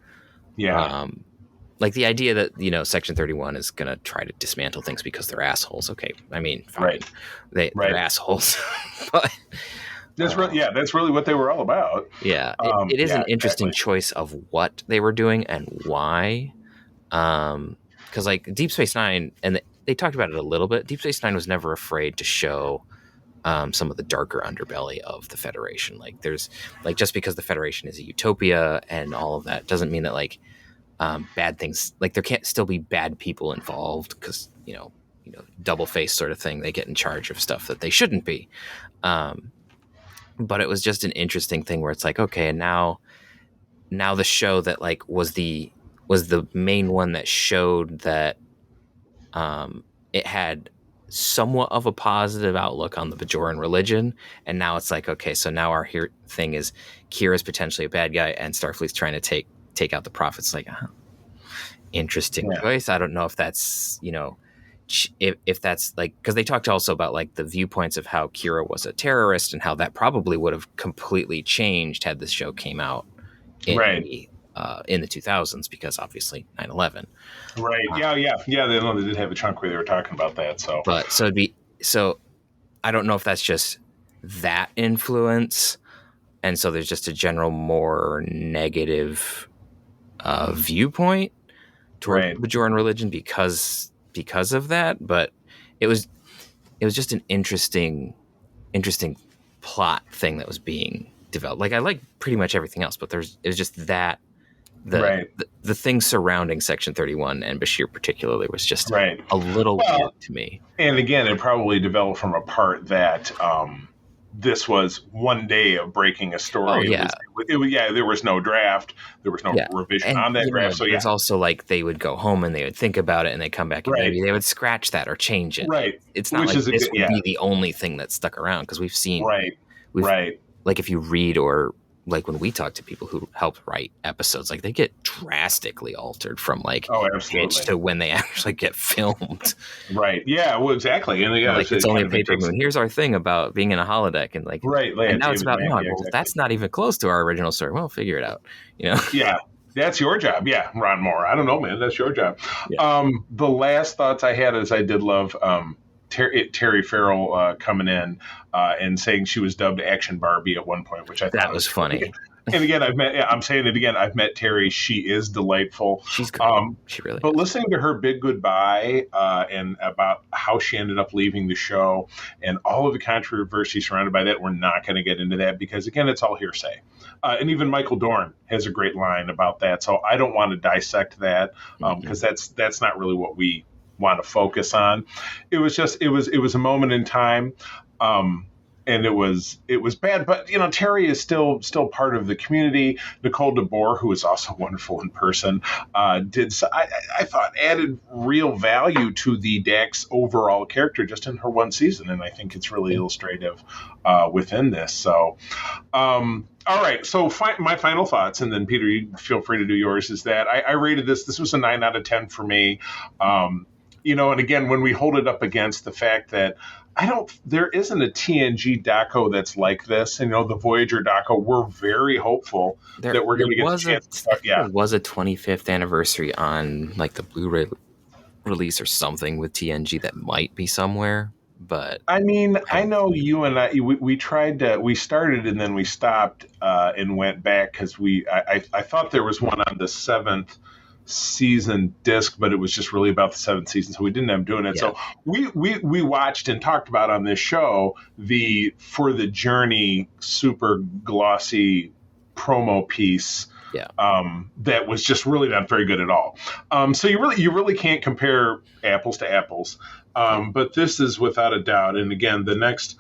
Yeah. Like the idea that, Section 31 is going to try to dismantle things because they're assholes. Okay. I mean, fine. Right. They're assholes. But that's really what they were all about. yeah, it is an interesting exactly. choice of what they were doing and why. Because like Deep Space Nine, and they talked about it a little bit. Deep Space Nine was never afraid to show some of the darker underbelly of the Federation. Like there's like, just because the Federation is a utopia and all of that doesn't mean that like bad things, like there can't still be bad people involved, because double face sort of thing. They get in charge of stuff that they shouldn't be. But it was just an interesting thing where it's like, okay, and now the show that like was the main one that showed that it had somewhat of a positive outlook on the Bajoran religion, and now it's like, okay, so now our thing is Kira's potentially a bad guy and Starfleet's trying to take out the Prophets. Like, interesting choice. I don't know if that's if that's like, because they talked also about like the viewpoints of how Kira was a terrorist and how that probably would have completely changed had this show came out in the 2000s, because obviously 9/11. Right. Yeah. They did have a chunk where they were talking about that. So, but so I don't know if that's just that influence, and so there's just a general more negative viewpoint toward the Bajoran religion because of that. But it was just an interesting plot thing that was being developed. Like I like pretty much everything else, but it was just that the thing surrounding Section 31 and Bashir particularly was just a little weird to me. And again, it probably developed from a part that this was one day of breaking a story. There was no draft. There was no revision on that draft. So it's also like they would go home and they would think about it and they come back and maybe they would scratch that or change it. Right. It's not like this would be the only thing that stuck around, because we've seen like if you read, or like when we talk to people who helped write episodes, like they get drastically altered from like pitch to when they actually get filmed. Right. Yeah. Well, exactly. And like it's only a paper moon. Here's our thing about being in a holodeck, and like and now it's about Nog. Well, that's not even close to our original story. Well, figure it out. Yeah. That's your job. Yeah, Ron Moore. I don't know, man. That's your job. Yeah. The last thoughts I had is I did love Terry Farrell coming in and saying she was dubbed Action Barbie at one point, which I thought was funny. And again, I'm saying it again. I've met Terry. She is delightful. She's great. She really But is. Listening to her big goodbye and about how she ended up leaving the show and all of the controversy surrounded by that, we're not going to get into that because, again, it's all hearsay. And even Michael Dorn has a great line about that. So I don't want to dissect that because that's not really what we want to focus on. It was a moment in time. And it was bad, but Terry is still part of the community. Nicole DeBoer, who is also wonderful in person, I thought added real value to the Dax overall character just in her one season, and I think it's really illustrative within this. So, all right. So my final thoughts, and then Peter, you feel free to do yours. Is that I rated this. This was a 9 out of 10 for me. And again, when we hold it up against the fact that there isn't a TNG doco that's like this. And, the Voyager doco, we're very hopeful that we're going to get a chance. There was a 25th anniversary on like the Blu-ray release or something with TNG that might be somewhere. But I mean, I know you and I, we tried to, we started and then we stopped and went back because I thought there was one on the 7th season disc, but it was just really about the 7th season, so we didn't end up doing it. So we watched and talked about on this show the For the Journey super glossy promo piece that was just really not very good at all. So you really can't compare apples to apples. But this is without a doubt, and again, the next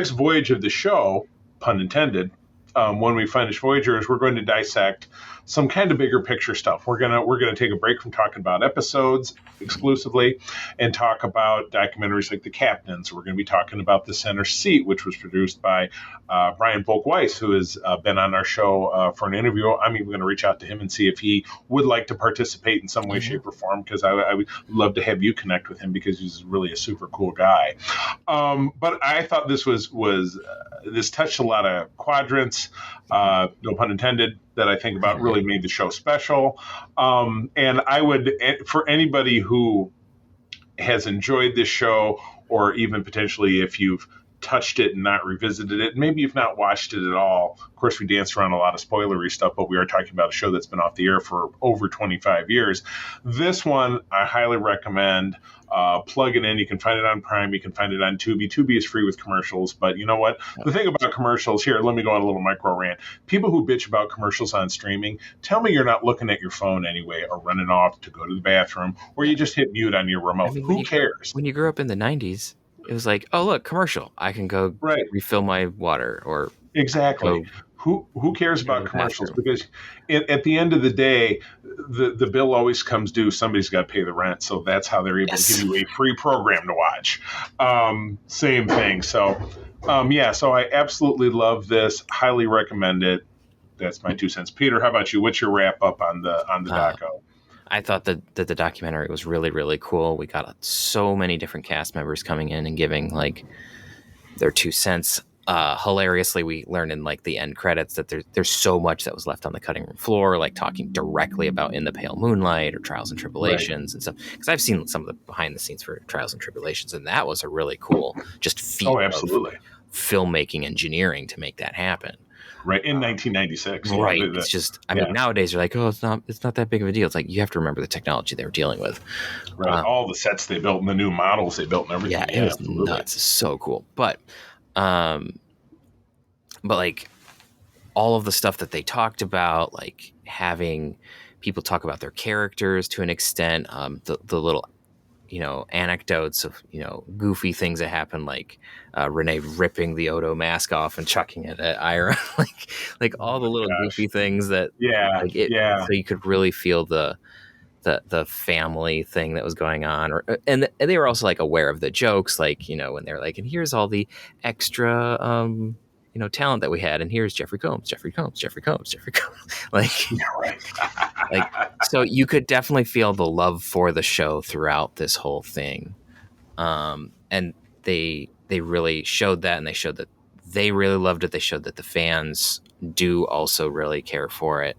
voyage of the show, pun intended, when we finish Voyagers, we're going to dissect some kind of bigger picture stuff. We're gonna take a break from talking about episodes exclusively and talk about documentaries like The Captains. We're going to be talking about The Center Seat, which was produced by Brian Volk-Weiss, who has been on our show for an interview. I'm even going to reach out to him and see if he would like to participate in some way, shape, or form, because I would love to have you connect with him because he's really a super cool guy. But I thought this was this touched a lot of quadrants, no pun intended. that I think about really made the show special. And I would, for anybody who has enjoyed this show, or even potentially if you've touched it and not revisited it, maybe you've not watched it at all. Of course, we danced around a lot of spoilery stuff, but we are talking about a show that's been off the air for over 25 years. This one, I highly recommend. Plug it in. You can find it on Prime. You can find it on Tubi. Tubi is free with commercials, but you know what? The thing about commercials here, let me go on a little micro rant. People who bitch about commercials on streaming, tell me you're not looking at your phone anyway, or running off to go to the bathroom, or you just hit mute on your remote. I mean, who cares? When you grew up in the 90s, it was like, oh, look, commercial. I can go refill my water, or exactly. Who cares about commercials? Because at the end of the day, the bill always comes due. Somebody's got to pay the rent. So that's how they're able to give you a free program to watch. Same thing. So, so I absolutely love this. Highly recommend it. That's my 2 cents. Peter, how about you? What's your wrap up on the doco? I thought that the documentary was really, really cool. We got so many different cast members coming in and giving like their 2 cents. Hilariously, we learned in like the end credits that there's so much that was left on the cutting room floor, like talking directly about In the Pale Moonlight or Trials and Tribulations and stuff. Because I've seen some of the behind the scenes for Trials and Tribulations, and that was a really cool just feat of filmmaking engineering to make that happen. Right, in 1996. Right. It's just, I mean, nowadays you're like, oh, it's not that big of a deal. It's like, you have to remember the technology they were dealing with. Right. All the sets they built and the new models they built and everything. Yeah, it was nuts. It's so cool. But like all of the stuff that they talked about, like having people talk about their characters to an extent, the little, anecdotes of, goofy things that happen, like Renee ripping the Odo mask off and chucking it at Ira, like all the little goofy things that, so you could really feel the family thing that was going on, and they were also like aware of the jokes, like, when they're like, and here's all the extra, talent that we had, and here's Jeffrey Combs, like, like, so you could definitely feel the love for the show throughout this whole thing, and they really showed that, and they showed that they really loved it. They showed that the fans do also really care for it.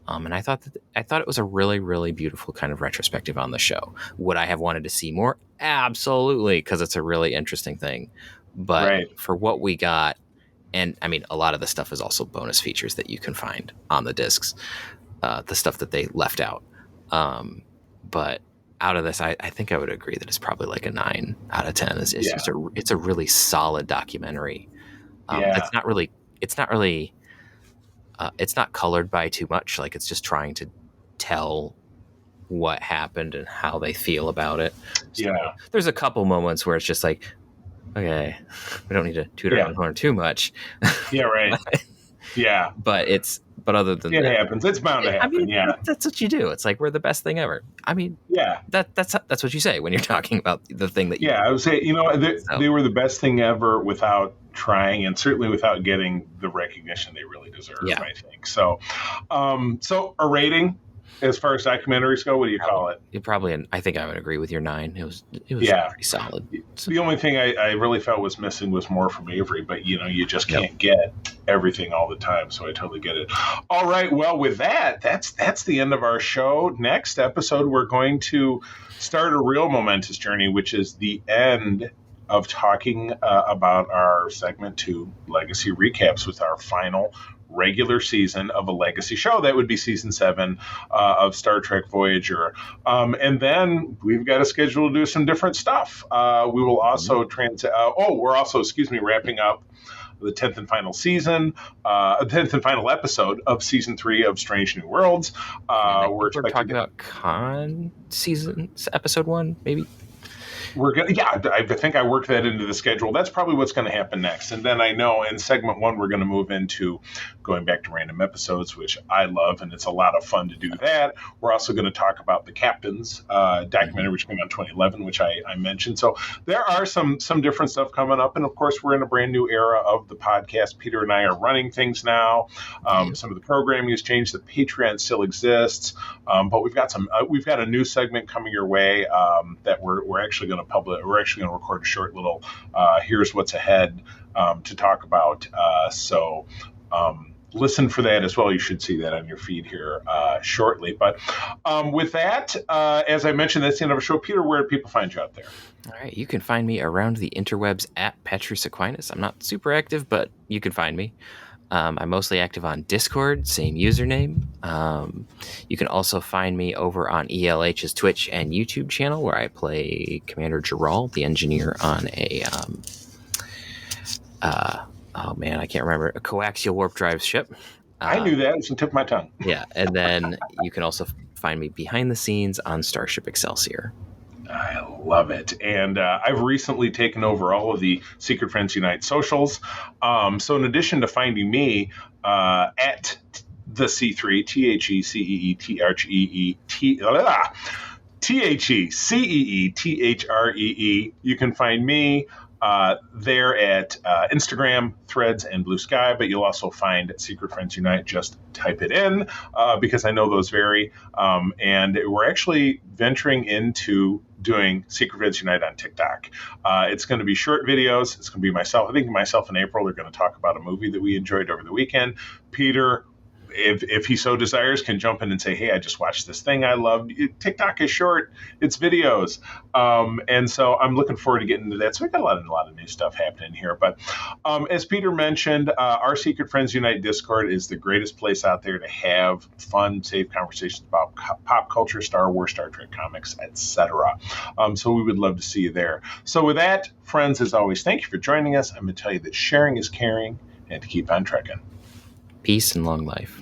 And I thought it was a really, really beautiful kind of retrospective on the show. Would I have wanted to see more? Absolutely, because it's a really interesting thing. But for what we got, and I mean, a lot of the stuff is also bonus features that you can find on the discs, the stuff that they left out. But out of this, I think I would agree that it's probably like a 9 out of 10. It's just it's a really solid documentary. It's not colored by too much. Like, it's just trying to tell what happened and how they feel about it. So there's a couple moments where it's just like, okay, we don't need to toot our own horn too much. Yeah, right. But other than it happens. It's bound to happen. I mean, that's what you do. It's like, we're the best thing ever. I mean, that's what you say when you're talking about the thing that you I would say, they were the best thing ever without trying, and certainly without getting the recognition they really deserve, I think. So, so a rating as far as documentaries go, what do you call it? I think I would agree with your 9. It was pretty solid. The only thing I really felt was missing was more from Avery, but you just can't get everything all the time, so I totally get it. All right, well, with that's the end of our show. Next episode, we're going to start a real momentous journey, which is the end of talking about our segment 2 Legacy Recaps with our final regular season of a legacy show. That would be season 7 of Star Trek Voyager. And then we've got a schedule to do some different stuff. We will also we're also, wrapping up the 10th and final season, 10th and final episode of season 3 of Strange New Worlds. We're talking about Con season episode 1, maybe. I think I worked that into the schedule. That's probably what's going to happen next. And then I know in segment 1, we're going to move into going back to random episodes, which I love, and it's a lot of fun to do that. We're also going to talk about the Captains documentary, which came out in 2011, which I mentioned. So there are some different stuff coming up. And of course, we're in a brand new era of the podcast. Peter and I are running things now. Some of the programming has changed. The Patreon still exists. But we've got a new segment coming your way that we're actually going to publish. We're actually going to record a short little here's what's ahead to talk about. listen for that as well. You should see that on your feed here shortly. But with that, as I mentioned, that's the end of our show. Peter, where do people find you out there? All right, you can find me around the interwebs at Petrus Aquinas. I'm not super active, but you can find me. I'm mostly active on Discord, same username. You can also find me over on ELH's Twitch and YouTube channel, where I play Commander Gerald, the engineer on a I can't remember, a coaxial warp drive ship. I knew that. It's on the tip of my tongue. Yeah, and then you can also find me behind the scenes on Starship Excelsior. I love it. And I've recently taken over all of the Secret Friends Unite socials. So in addition to finding me at the C3, TheCeeThree, you can find me there at Instagram, Threads, and Blue Sky, but you'll also find Secret Friends Unite. Just type it in because I know those vary. And we're actually venturing into doing Secret Friends Unite on TikTok. It's going to be short videos. It's going to be myself. I think myself and April are going to talk about a movie that we enjoyed over the weekend. Peter, if he so desires, can jump in and say, hey, I just watched this thing I loved. TikTok is short. It's videos. And so I'm looking forward to getting into that. So we've got a lot of new stuff happening here. But as Peter mentioned, our Secret Friends Unite Discord is the greatest place out there to have fun, safe conversations about pop culture, Star Wars, Star Trek comics, etc. So we would love to see you there. So with that, friends, as always, thank you for joining us. I'm going to tell you that sharing is caring, and to keep on trekking. Peace and long life.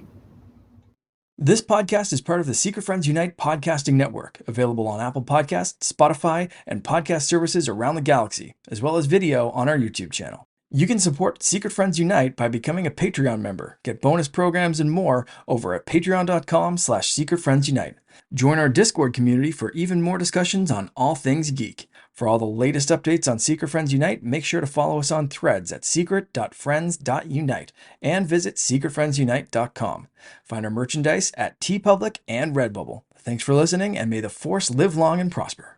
This podcast is part of the Secret Friends Unite podcasting network, available on Apple Podcasts, Spotify, and podcast services around the galaxy, as well as video on our YouTube channel. You can support Secret Friends Unite by becoming a Patreon member, get bonus programs and more over at patreon.com/secretfriendsunite. Join our Discord community for even more discussions on all things geek. For all the latest updates on Secret Friends Unite, make sure to follow us on Threads at secret.friends.unite and visit secretfriendsunite.com. Find our merchandise at TeePublic and Redbubble. Thanks for listening, and may the Force live long and prosper.